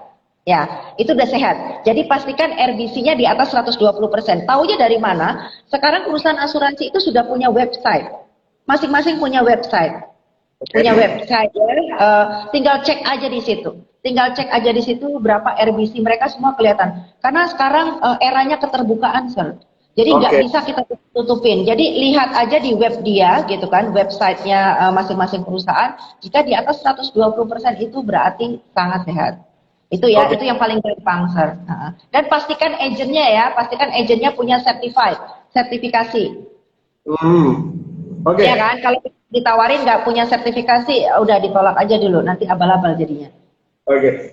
Ya, itu udah sehat. Jadi pastikan RBC-nya di atas 120%. Taunya dari mana? Sekarang perusahaan asuransi itu sudah punya website. Masing-masing punya website. Punya website ya. Tinggal cek aja di situ. Tinggal cek aja di situ berapa RBC mereka, semua kelihatan. Karena sekarang eranya keterbukaan, Sir. Jadi nggak bisa kita tutupin. Jadi lihat aja di web dia gitu kan, websitenya masing-masing perusahaan. Jika di atas 120% itu berarti sangat sehat. Itu ya, itu yang paling gampang, Sir. Dan pastikan agennya ya, pastikan agennya punya sertifikasi. Ya kan, kalau ditawarin nggak punya sertifikasi, udah ditolak aja dulu, nanti abal-abal jadinya.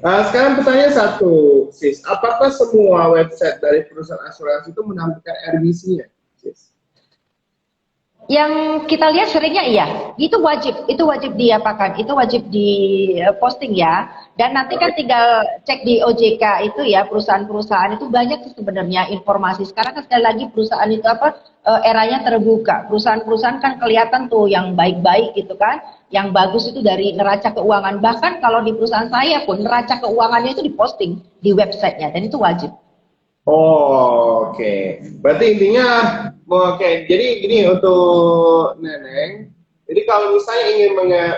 Sekarang pertanyaan satu, sis. Apakah semua website dari perusahaan asuransi itu menampilkan RBC-nya, sis? Yang kita lihat seringnya iya, itu wajib diapakan, itu wajib di posting ya. Dan nanti kan tinggal cek di OJK itu ya, perusahaan-perusahaan itu banyak sih sebenarnya informasi. Sekarang kan sekali lagi perusahaan itu eranya terbuka. Perusahaan-perusahaan kan kelihatan tuh yang baik-baik gitu kan, yang bagus itu dari neraca keuangan. Bahkan kalau di perusahaan saya pun neraca keuangannya itu diposting di websitenya dan itu wajib. Oh, oke. Berarti intinya, oke. Jadi gini untuk Neneng. Jadi kalau misalnya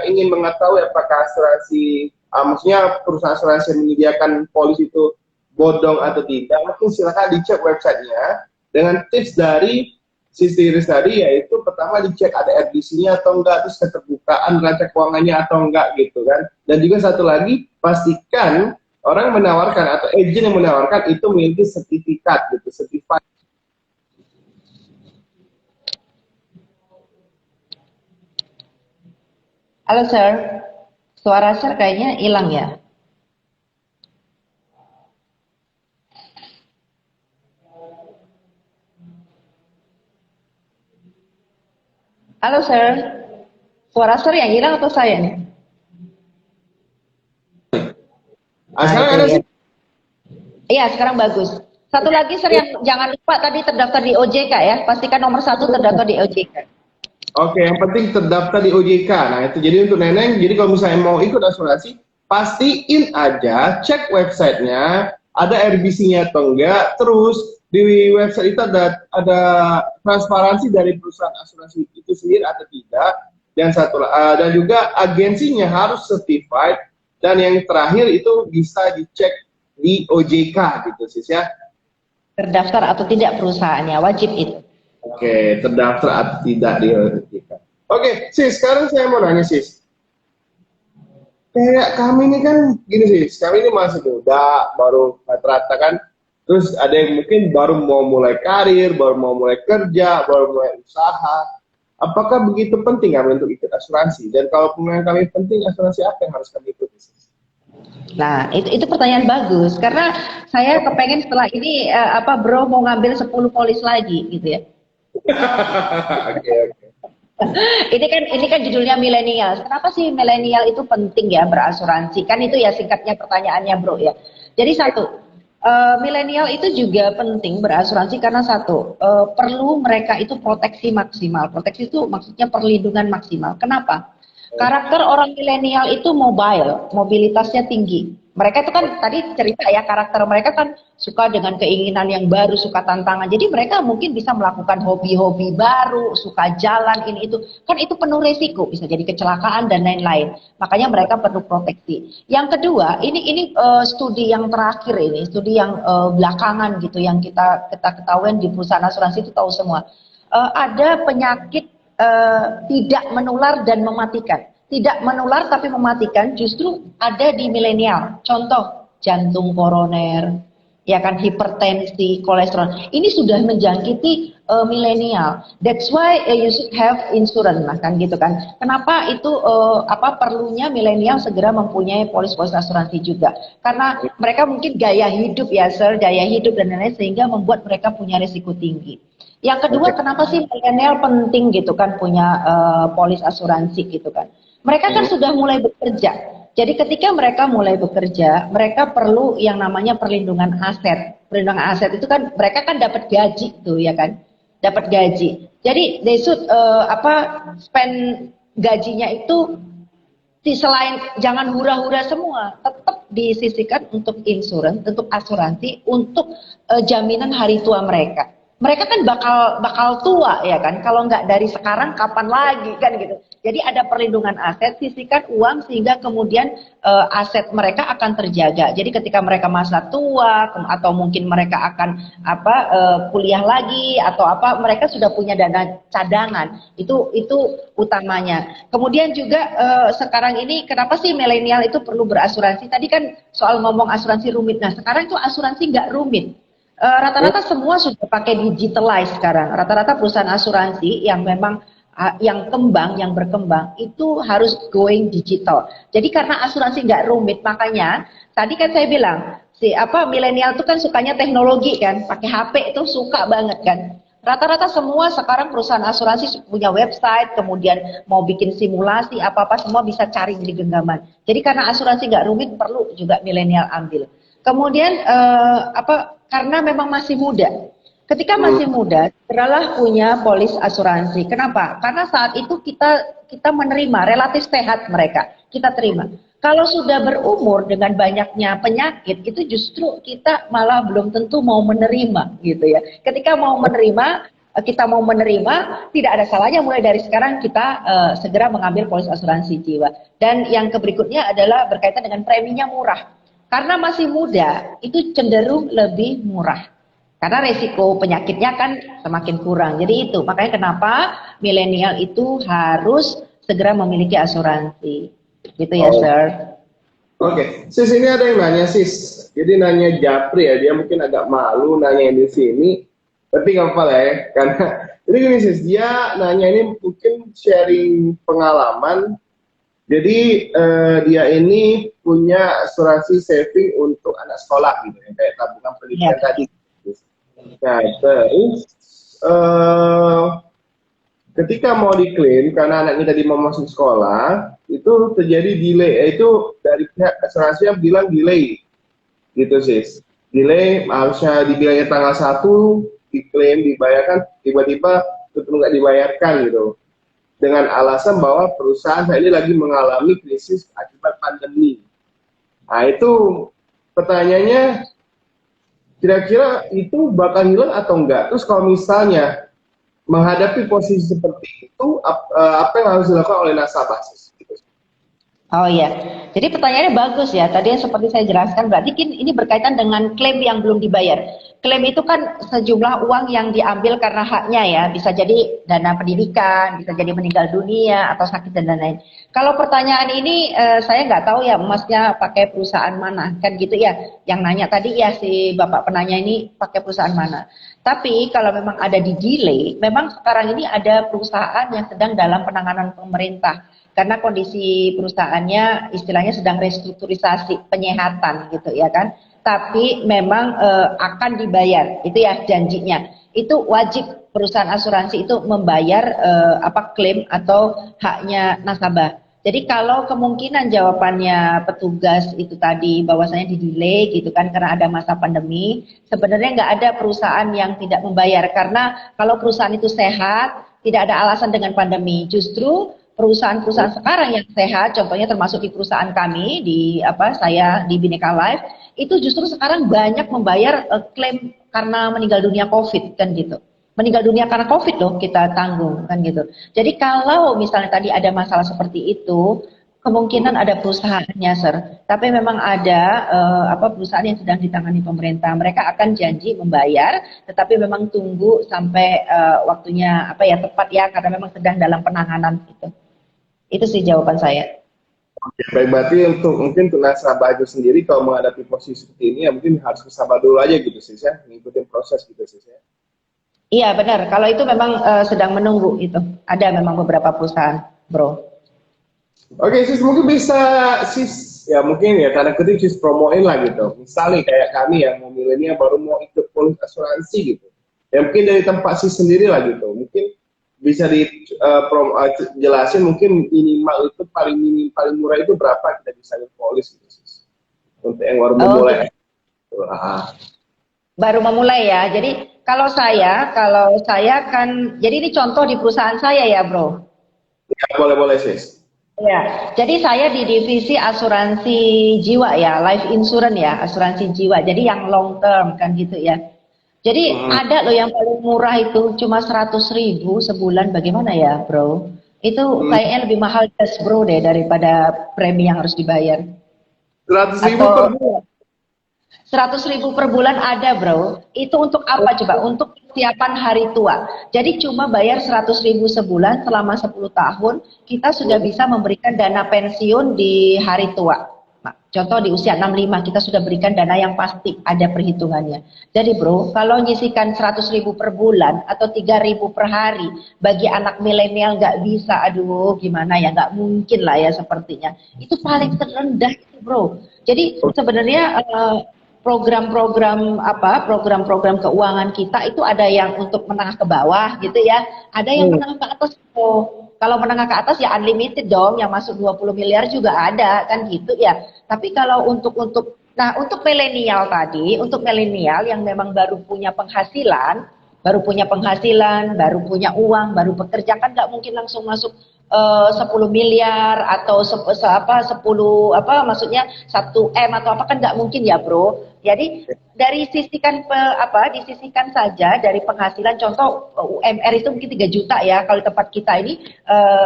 ingin mengetahui apakah asuransi, maksudnya perusahaan asuransi yang menyediakan polis itu bodong atau tidak, mungkin silakan dicek websitenya dengan tips dari Sister Iris tadi, yaitu pertama dicek ada RDC-nya atau enggak, terus keterbukaan neraca keuangannya atau enggak gitu kan. Dan juga satu lagi, pastikan orang menawarkan atau agent yang menawarkan itu memiliki sertifikat gitu, sertifikat. Halo sir, suara sir kayaknya hilang ya. Halo sir, suara sir yang hilang atau saya nih? Sekarang itu ada ya. sih. Iya, sekarang bagus. Satu lagi sir yang jangan lupa tadi terdaftar di OJK ya. Pastikan nomor 1 terdaftar di OJK. Oke, yang penting terdaftar di OJK. Nah, itu jadi untuk Neneng, jadi kalau misalnya mau ikut asuransi, pastiin aja, cek websitenya, ada RBC-nya atau enggak, terus di website itu ada transparansi dari perusahaan asuransi itu sendiri atau tidak, dan juga agensinya harus certified, dan yang terakhir itu bisa dicek di OJK gitu, sis ya. Terdaftar atau tidak perusahaannya, wajib itu. Oke, terdaftar atau tidak di OJK. Oke, sis, sekarang saya mau nanya sis. Kayak kami ini kan gini sis, kami ini masih muda, baru rata-rata kan. Terus ada yang mungkin baru mau mulai karir, baru mau mulai kerja, baru mulai usaha. Apakah begitu penting kami untuk ikut asuransi? Dan kalau pemilihan kami penting, asuransi apa yang harus kami ikuti? Nah, itu pertanyaan bagus karena saya kepengen setelah ini bro mau ngambil 10 polis lagi gitu ya. Oke. Ini kan judulnya milenial. Kenapa sih milenial itu penting ya berasuransi? Kan itu ya singkatnya pertanyaannya bro ya. Jadi satu, milenial itu juga penting berasuransi karena satu, perlu mereka itu proteksi maksimal. Proteksi itu maksudnya perlindungan maksimal. Kenapa? Karakter orang milenial itu mobile, mobilitasnya tinggi. Mereka itu kan tadi cerita ya, karakter mereka kan suka dengan keinginan yang baru, suka tantangan. Jadi mereka mungkin bisa melakukan hobi-hobi baru, suka jalan ini itu. Kan itu penuh resiko, bisa jadi kecelakaan dan lain-lain. Makanya mereka perlu proteksi. Yang kedua, ini studi yang terakhir ini, studi yang belakangan gitu, yang kita ketahui di perusahaan asuransi itu tahu semua. Ada penyakit tidak menular dan mematikan. Tidak menular tapi mematikan justru ada di milenial. Contoh, jantung koroner, ya kan, hipertensi, kolesterol. Ini sudah menjangkiti milenial. That's why you should have insurance, nah kan gitu kan. Kenapa itu perlunya milenial segera mempunyai polis-polis asuransi juga? Karena mereka mungkin gaya hidup ya, sir, gaya hidup dan lain-lain sehingga membuat mereka punya risiko tinggi. Yang kedua, kenapa sih milenial penting gitu kan punya polis asuransi gitu kan? Mereka kan sudah mulai bekerja. Jadi ketika mereka mulai bekerja, mereka perlu yang namanya perlindungan aset. Perlindungan aset itu kan mereka kan dapat gaji tuh ya kan, dapat gaji. Jadi they should spend gajinya itu selain jangan hura-hura semua, tetap disisihkan untuk insurance, untuk asuransi, untuk jaminan hari tua mereka. Mereka kan bakal tua ya kan, kalau nggak dari sekarang kapan lagi kan gitu. Jadi ada perlindungan aset, sisihkan uang sehingga kemudian aset mereka akan terjaga. Jadi ketika mereka masa tua atau mungkin mereka akan kuliah lagi atau mereka sudah punya dana cadangan. Itu utamanya. Kemudian juga sekarang ini kenapa sih milenial itu perlu berasuransi? Tadi kan soal ngomong asuransi rumit. Nah sekarang itu asuransi nggak rumit. Rata-rata semua sudah pakai digitalize sekarang. Rata-rata perusahaan asuransi yang memang yang berkembang itu harus going digital. Jadi karena asuransi nggak rumit, makanya tadi kan saya bilang milenial itu kan sukanya teknologi kan, pakai HP itu suka banget kan. Rata-rata semua sekarang perusahaan asuransi punya website, kemudian mau bikin simulasi apa-apa semua bisa cari di genggaman. Jadi karena asuransi nggak rumit, perlu juga milenial ambil. Kemudian karena memang masih muda. Ketika masih muda, segeralah punya polis asuransi. Kenapa? Karena saat itu kita menerima relatif sehat mereka, kita terima. Kalau sudah berumur dengan banyaknya penyakit, itu justru kita malah belum tentu mau menerima, gitu ya. Ketika kita mau menerima, tidak ada salahnya mulai dari sekarang kita segera mengambil polis asuransi jiwa. Dan yang berikutnya adalah berkaitan dengan preminya murah. Karena masih muda, itu cenderung lebih murah. Karena resiko penyakitnya kan semakin kurang. Jadi itu, makanya kenapa milenial itu harus segera memiliki asuransi. Gitu ya, Sir. Oke, sis, ini ada yang nanya, sis. Jadi nanya Japri ya, dia mungkin agak malu nanya di sini. Tapi nggak apa-apa lah ya, karena jadi gini sis, dia nanya ini mungkin sharing pengalaman. Jadi dia ini punya asuransi saving untuk anak sekolah gitu ya, kayak tabungan pendidikan tadi. Nah, terus ketika mau diklaim karena anaknya tadi mau masuk sekolah, itu terjadi delay, itu dari pihak asuransi yang bilang delay, gitu sis. Delay harusnya dibilangnya tanggal 1, diklaim, dibayarkan, tiba-tiba itu nggak dibayarkan gitu. Dengan alasan bahwa perusahaan ini lagi mengalami krisis akibat pandemi. Nah itu pertanyaannya, kira-kira itu bakal hilang atau enggak? Terus kalau misalnya menghadapi posisi seperti itu, apa yang harus dilakukan oleh nasabah? Oh iya, jadi pertanyaannya bagus ya. Tadi yang seperti saya jelaskan, berarti ini berkaitan dengan klaim yang belum dibayar. Klaim itu kan sejumlah uang yang diambil karena haknya ya. Bisa jadi dana pendidikan, bisa jadi meninggal dunia, atau sakit dan lain-lain. Kalau pertanyaan ini saya nggak tahu ya emasnya pakai perusahaan mana. Kan gitu ya, yang nanya tadi ya si Bapak penanya ini pakai perusahaan mana. Tapi kalau memang ada di delay, memang sekarang ini ada perusahaan yang sedang dalam penanganan pemerintah. Karena kondisi perusahaannya istilahnya sedang restrukturisasi, penyehatan gitu ya kan. Tapi memang akan dibayar, itu ya janjinya. Itu wajib perusahaan asuransi itu membayar klaim atau haknya nasabah. Jadi kalau kemungkinan jawabannya petugas itu tadi bahwasanya di delay gitu kan karena ada masa pandemi, sebenarnya nggak ada perusahaan yang tidak membayar karena kalau perusahaan itu sehat, tidak ada alasan dengan pandemi. Justru perusahaan-perusahaan sekarang yang sehat, contohnya termasuk di perusahaan kami saya di Bhinneka Life, itu justru sekarang banyak membayar klaim karena meninggal dunia COVID kan gitu. Meninggal dunia karena COVID loh kita tanggung kan gitu. Jadi kalau misalnya tadi ada masalah seperti itu, kemungkinan ada perusahaannya, Sir. Tapi memang ada perusahaan yang sedang ditangani pemerintah. Mereka akan janji membayar, tetapi memang tunggu sampai waktunya tepat ya, karena memang sedang dalam penanganan gitu. Itu sih jawaban saya. Oke, baik, berarti untuk nasabah itu sendiri kalau menghadapi posisi seperti ini ya mungkin harus bersabar dulu aja gitu sih ya, ngikutin proses gitu sih ya. Iya benar, kalau itu memang sedang menunggu itu. Ada memang beberapa perusahaan, Bro. Oke, sis mungkin bisa ya mungkin ya tanda kutip sis promoin lah gitu. Misalnya kayak kami yang mau milenial baru mau ikut polis asuransi gitu. Ya mungkin dari tempat sis sendiri lah gitu. Mungkin bisa jelasin mungkin minimal itu paling murah itu berapa kita bisa polis gitu sis. Untuk yang baru memulai. Baru memulai ya. Jadi kalau saya kan, jadi ini contoh di perusahaan saya ya, Bro. Ya, boleh sis. Ya, jadi saya di divisi asuransi jiwa ya, life insurance ya, asuransi jiwa. Jadi yang long term kan gitu ya. Jadi ada loh yang paling murah itu cuma 100.000 sebulan. Bagaimana ya, Bro? Itu kayaknya lebih mahal just Bro deh daripada premi yang harus dibayar. 100.000 per bulan. 100.000 per bulan ada, Bro. Itu untuk apa coba? Untuk persiapan hari tua. Jadi cuma bayar 100.000 sebulan selama 10 tahun, kita sudah bisa memberikan dana pensiun di hari tua. Nah, contoh di usia 65 kita sudah berikan dana yang pasti, ada perhitungannya. Jadi Bro, kalau nyisikan 100.000 per bulan atau 3.000 per hari, bagi anak milenial nggak bisa, aduh gimana ya, nggak mungkin lah ya sepertinya. Itu paling terendah itu Bro. Jadi sebenarnya program-program program-program keuangan kita itu ada yang untuk menengah ke bawah gitu ya, ada yang menengah ke atas. Oh, kalau menengah ke atas ya unlimited dong, yang masuk 20 miliar juga ada kan gitu ya. Tapi kalau untuk milenial tadi, untuk milenial yang memang baru punya penghasilan, baru punya uang, baru bekerja, kan nggak mungkin langsung masuk 10 miliar atau 10 maksudnya 1 M atau apa, kan nggak mungkin ya bro. Jadi disisihkan saja dari penghasilan. Contoh UMR itu mungkin 3 juta ya, kalau di tempat kita ini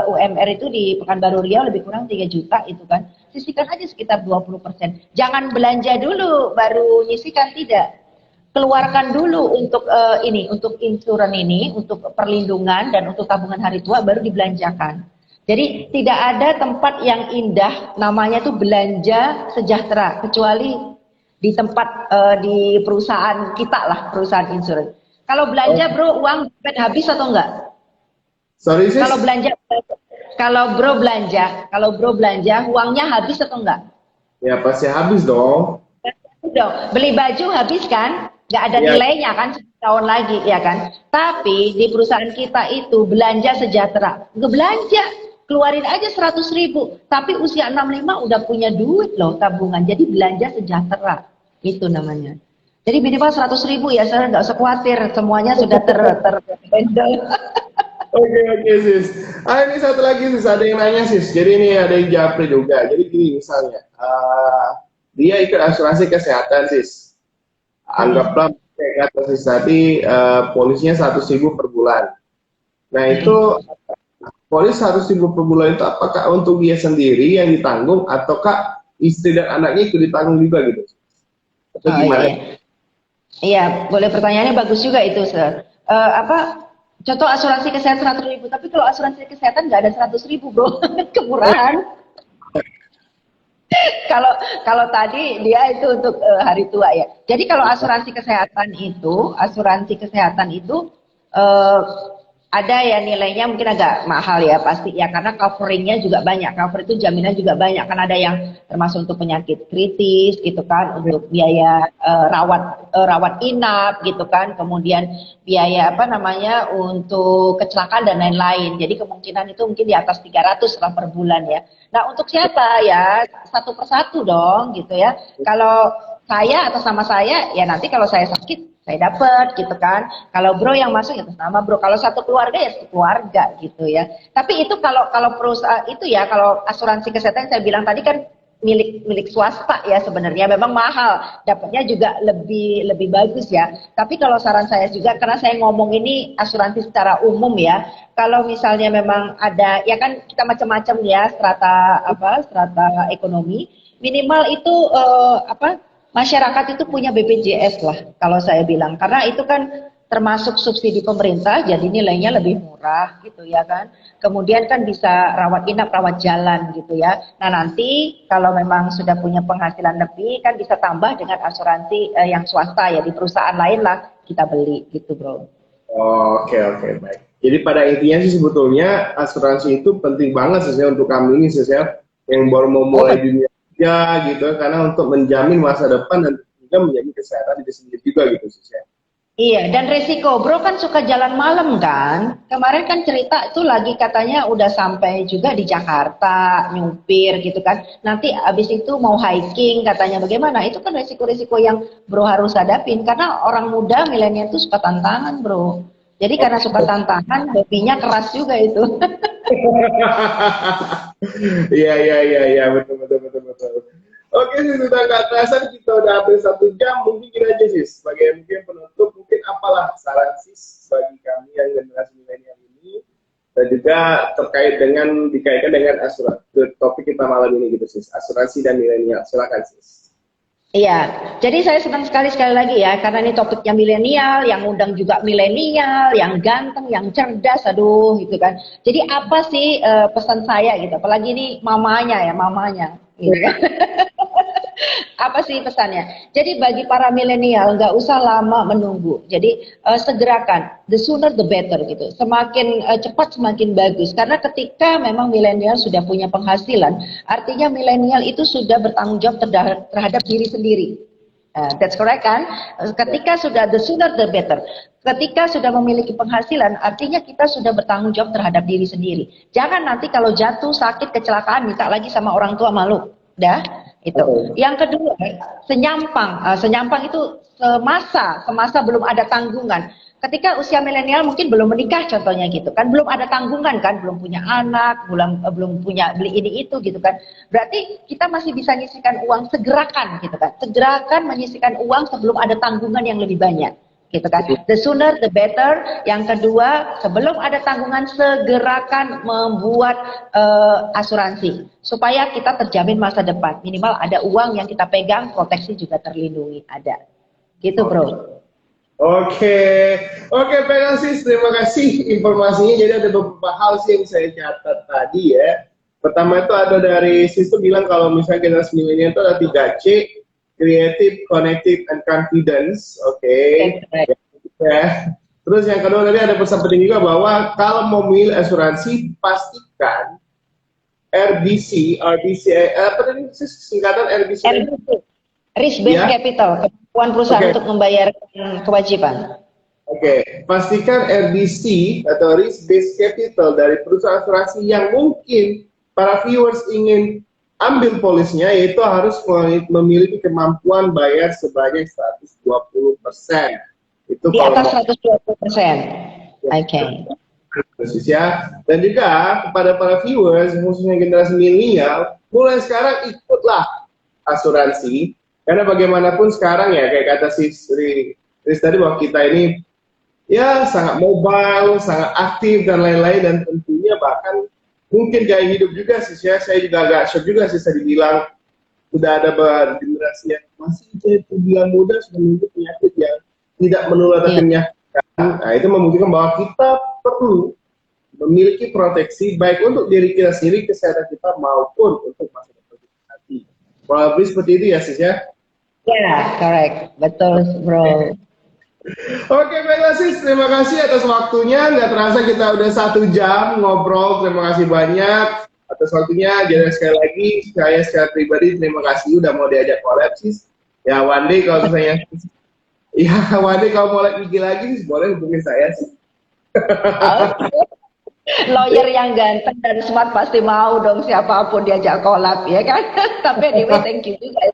UMR itu di Pekanbaru Riau lebih kurang 3 juta itu kan. Sisihkan aja sekitar 20%. Jangan belanja dulu baru nyisihkan, tidak. Keluarkan dulu untuk untuk insuran ini, untuk perlindungan dan untuk tabungan hari tua, baru dibelanjakan. Jadi tidak ada tempat yang indah namanya tuh belanja sejahtera kecuali di tempat di perusahaan kita lah, perusahaan insuran. Kalau belanja bro, uang habis atau enggak? Sorry sis. Kalau bro belanja, uangnya habis atau enggak? Ya pasti habis dong. Beli baju habis kan? Nggak ada nilainya kan setahun lagi ya kan. Tapi di perusahaan kita itu belanja sejahtera. Nggak belanja, keluarin aja 100.000. Tapi usia 65 udah punya duit loh tabungan. Jadi belanja sejahtera itu namanya. Jadi minimal 100.000 ya, saya nggak usah khawatir, semuanya sudah terhandle. Oke sis. Ini satu lagi sis, ada yang nanya sis. Jadi ini ada yang japri juga. Jadi gini misalnya, dia ikut asuransi kesehatan sis. Anggaplah kayak kata sis tadi, polisnya 100.000 per bulan. Nah itu polis 100.000 per bulan itu apakah untuk dia sendiri yang ditanggung ataukah istri dan anaknya itu ditanggung juga gitu? Atau gimana? Iya, boleh, pertanyaannya bagus juga itu, Sir. Contoh asuransi kesehatan 100.000, tapi kalau asuransi kesehatan nggak ada 100.000 bro, kemurahan. Kalau tadi dia itu untuk hari tua ya. Jadi kalau asuransi kesehatan itu ada ya nilainya mungkin agak mahal ya pasti ya, karena coveringnya juga banyak. Cover itu jaminan juga banyak, kan ada yang termasuk untuk penyakit kritis gitu kan, untuk biaya rawat inap gitu kan, kemudian biaya untuk kecelakaan dan lain-lain. Jadi kemungkinan itu mungkin di atas 300 lah per bulan ya. Nah untuk siapa ya, satu persatu dong gitu ya. Kalau saya atas nama saya ya, nanti kalau saya sakit saya dapat gitu kan. Kalau bro yang masuk ya atas nama bro. Kalau satu keluarga ya satu keluarga gitu ya. Tapi itu kalau perusahaan itu ya, kalau asuransi kesehatan yang saya bilang tadi kan milik swasta ya, sebenarnya memang mahal, dapatnya juga lebih bagus ya. Tapi kalau saran saya juga, karena saya ngomong ini asuransi secara umum ya, kalau misalnya memang ada ya kan, kita macam-macam ya strata ekonomi, minimal itu masyarakat itu punya BPJS lah kalau saya bilang, karena itu kan termasuk subsidi pemerintah, jadi nilainya lebih murah gitu ya kan. Kemudian kan bisa rawat inap, rawat jalan gitu ya. Nah nanti kalau memang sudah punya penghasilan lebih, kan bisa tambah dengan asuransi yang swasta ya, di perusahaan lain lah kita beli gitu bro. Oke, baik. Jadi pada intinya sih sebetulnya asuransi itu penting banget sebenarnya untuk kami ini sebenarnya yang baru mau mulai dunia kerja gitu, karena untuk menjamin masa depan dan juga menjamin kesehatan diri sendiri juga gitu sebenarnya. Iya, dan resiko bro kan suka jalan malam kan. Kemarin kan cerita itu lagi katanya udah sampai juga di Jakarta, nyupir gitu kan. Nanti abis itu mau hiking katanya, bagaimana? Itu kan resiko-resiko yang bro harus hadapin. Karena orang muda milenial itu suka tantangan bro. Jadi karena suka tantangan, hobinya keras juga itu. Iya, betul. Oke sih, sudah nggak terasa kita udah hampir 1 jam. Mungkin kita aja sih sebagai mungkin penutup, mungkin apalah saran sis bagi kami yang generasi milenial ini, dan juga terkait dengan dikaitkan dengan asuransi, topik kita malam ini gitu sis, asuransi dan milenial. Silakan sis. Iya, jadi saya senang sekali lagi ya, karena ini topiknya milenial, yang undang juga milenial, yang ganteng, yang cerdas, aduh gitu kan. Jadi apa sih pesan saya gitu, apalagi ini mamanya gitu kan. Apa sih pesannya? Jadi bagi para milenial nggak usah lama menunggu. Jadi segerakan, the sooner the better gitu. Semakin cepat semakin bagus. Karena ketika memang milenial sudah punya penghasilan, artinya milenial itu sudah bertanggung jawab terhadap diri sendiri. That's correct kan? Ketika sudah the sooner the better. Ketika sudah memiliki penghasilan, artinya kita sudah bertanggung jawab terhadap diri sendiri. Jangan nanti kalau jatuh, sakit, kecelakaan, minta lagi sama orang tua, malu. Dah, itu. Yang kedua, senyampang. Senyampang itu semasa belum ada tanggungan. Ketika usia milenial mungkin belum menikah contohnya gitu kan, belum ada tanggungan kan, belum punya anak, belum punya beli ini itu gitu kan. Berarti kita masih bisa nyisikan uang segerakan gitu kan. Segerakan menyisikan uang sebelum ada tanggungan yang lebih banyak gitu kan. The sooner the better. Yang kedua, sebelum ada tanggungan segerakan membuat asuransi supaya kita terjamin masa depan. Minimal ada uang yang kita pegang, proteksi juga terlindungi ada. Gitu, Bro. Oke, Pegasus, terima kasih informasinya. Jadi ada beberapa hal sih yang saya catat tadi ya. Pertama itu ada dari sistem bilang kalau misalnya generasi milenial itu ada 3C, creative, connected, and confidence. Oke. Ya. Terus yang kedua tadi ada pesan penting juga bahwa kalau mau milih asuransi pastikan apa tadi singkatan RBC? Risk based capital, kemampuan perusahaan untuk membayar kewajiban. Pastikan RBC atau risk based capital dari perusahaan asuransi yang mungkin para viewers ingin ambil polisnya, yaitu harus memiliki kemampuan bayar sebanyak 120%. Itu di atas 120%. Oke. Ya. Dan juga kepada para viewers, khususnya generasi milenial, mulai sekarang ikutlah asuransi. Karena bagaimanapun sekarang ya, kayak kata si Sri tadi bahwa kita ini ya sangat mobile, sangat aktif dan lain-lain, dan tentunya bahkan mungkin gaya hidup juga sih ya. Saya juga agak shock juga sih saya dibilang sudah ada generasi yang masih terbilang muda sudah memiliki penyakit yang tidak menular tapi menyakitkan. Nah, itu membuktikan bahwa kita perlu memiliki proteksi baik untuk diri kita sendiri, kesehatan kita maupun untuk masa depan kita nanti. Kurang lebih seperti itu ya sis ya. Ya, correct. Betul, Bro. Oke, baiklah sis. Terima kasih atas waktunya. Nggak terasa kita udah 1 jam ngobrol. Terima kasih banyak atas waktunya. Jadi sekali lagi, saya secara pribadi terima kasih udah mau diajak collab sis. Ya, one day kalau misalnya, kalau mau IG lagi, boleh hubungi saya sih. Lawyer yang ganteng dan smart pasti mau dong siapapun diajak collab ya kan. Tapi anyway, thank you juga.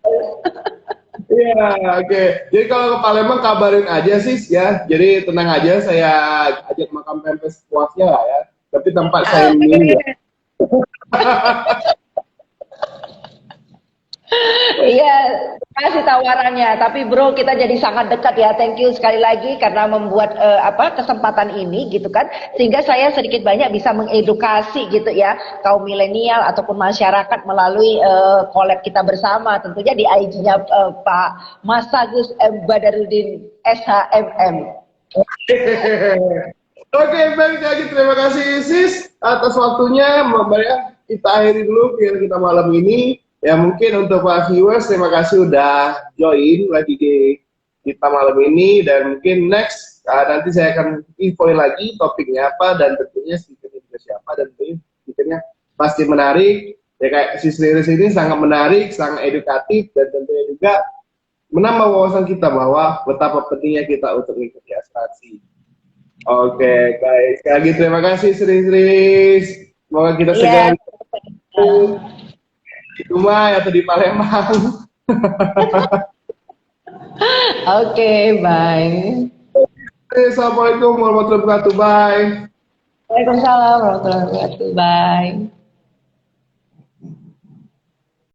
Iya, oke. Jadi kalau ke Palembang kabarin aja sis ya. Jadi tenang aja, saya ajak makan pempes puasnya lah ya. Tapi tempat saya milih ya. Iya, kasih tawarannya. Tapi bro, kita jadi sangat dekat ya. Thank you sekali lagi karena membuat kesempatan ini gitu kan. Sehingga saya sedikit banyak bisa mengedukasi gitu ya kaum milenial ataupun masyarakat melalui collab kita bersama. Tentunya di IG-nya Pak Mas Agus M. Badarudin SHMM. Oke, baik lagi. Terima kasih sis atas waktunya. Kita akhiri dulu biar kita malam ini. Ya mungkin untuk para viewers, terima kasih udah join lagi di kita malam ini, dan mungkin next nanti saya akan infoin lagi topiknya apa dan tentunya speakernya juga siapa, dan tentunya speakernya pasti menarik ya, kayak si Sri ini sangat menarik, sangat edukatif, dan tentunya juga menambah wawasan kita bahwa betapa pentingnya kita untuk mengikuti asuransi. Oke, guys, lagi terima kasih Sri. Semoga kita segera di rumah atau di Palembang. Oke, bye. Assalamualaikum warahmatullahi wabarakatuh. Bye. Waalaikumsalam warahmatullahi wabarakatuh. Bye.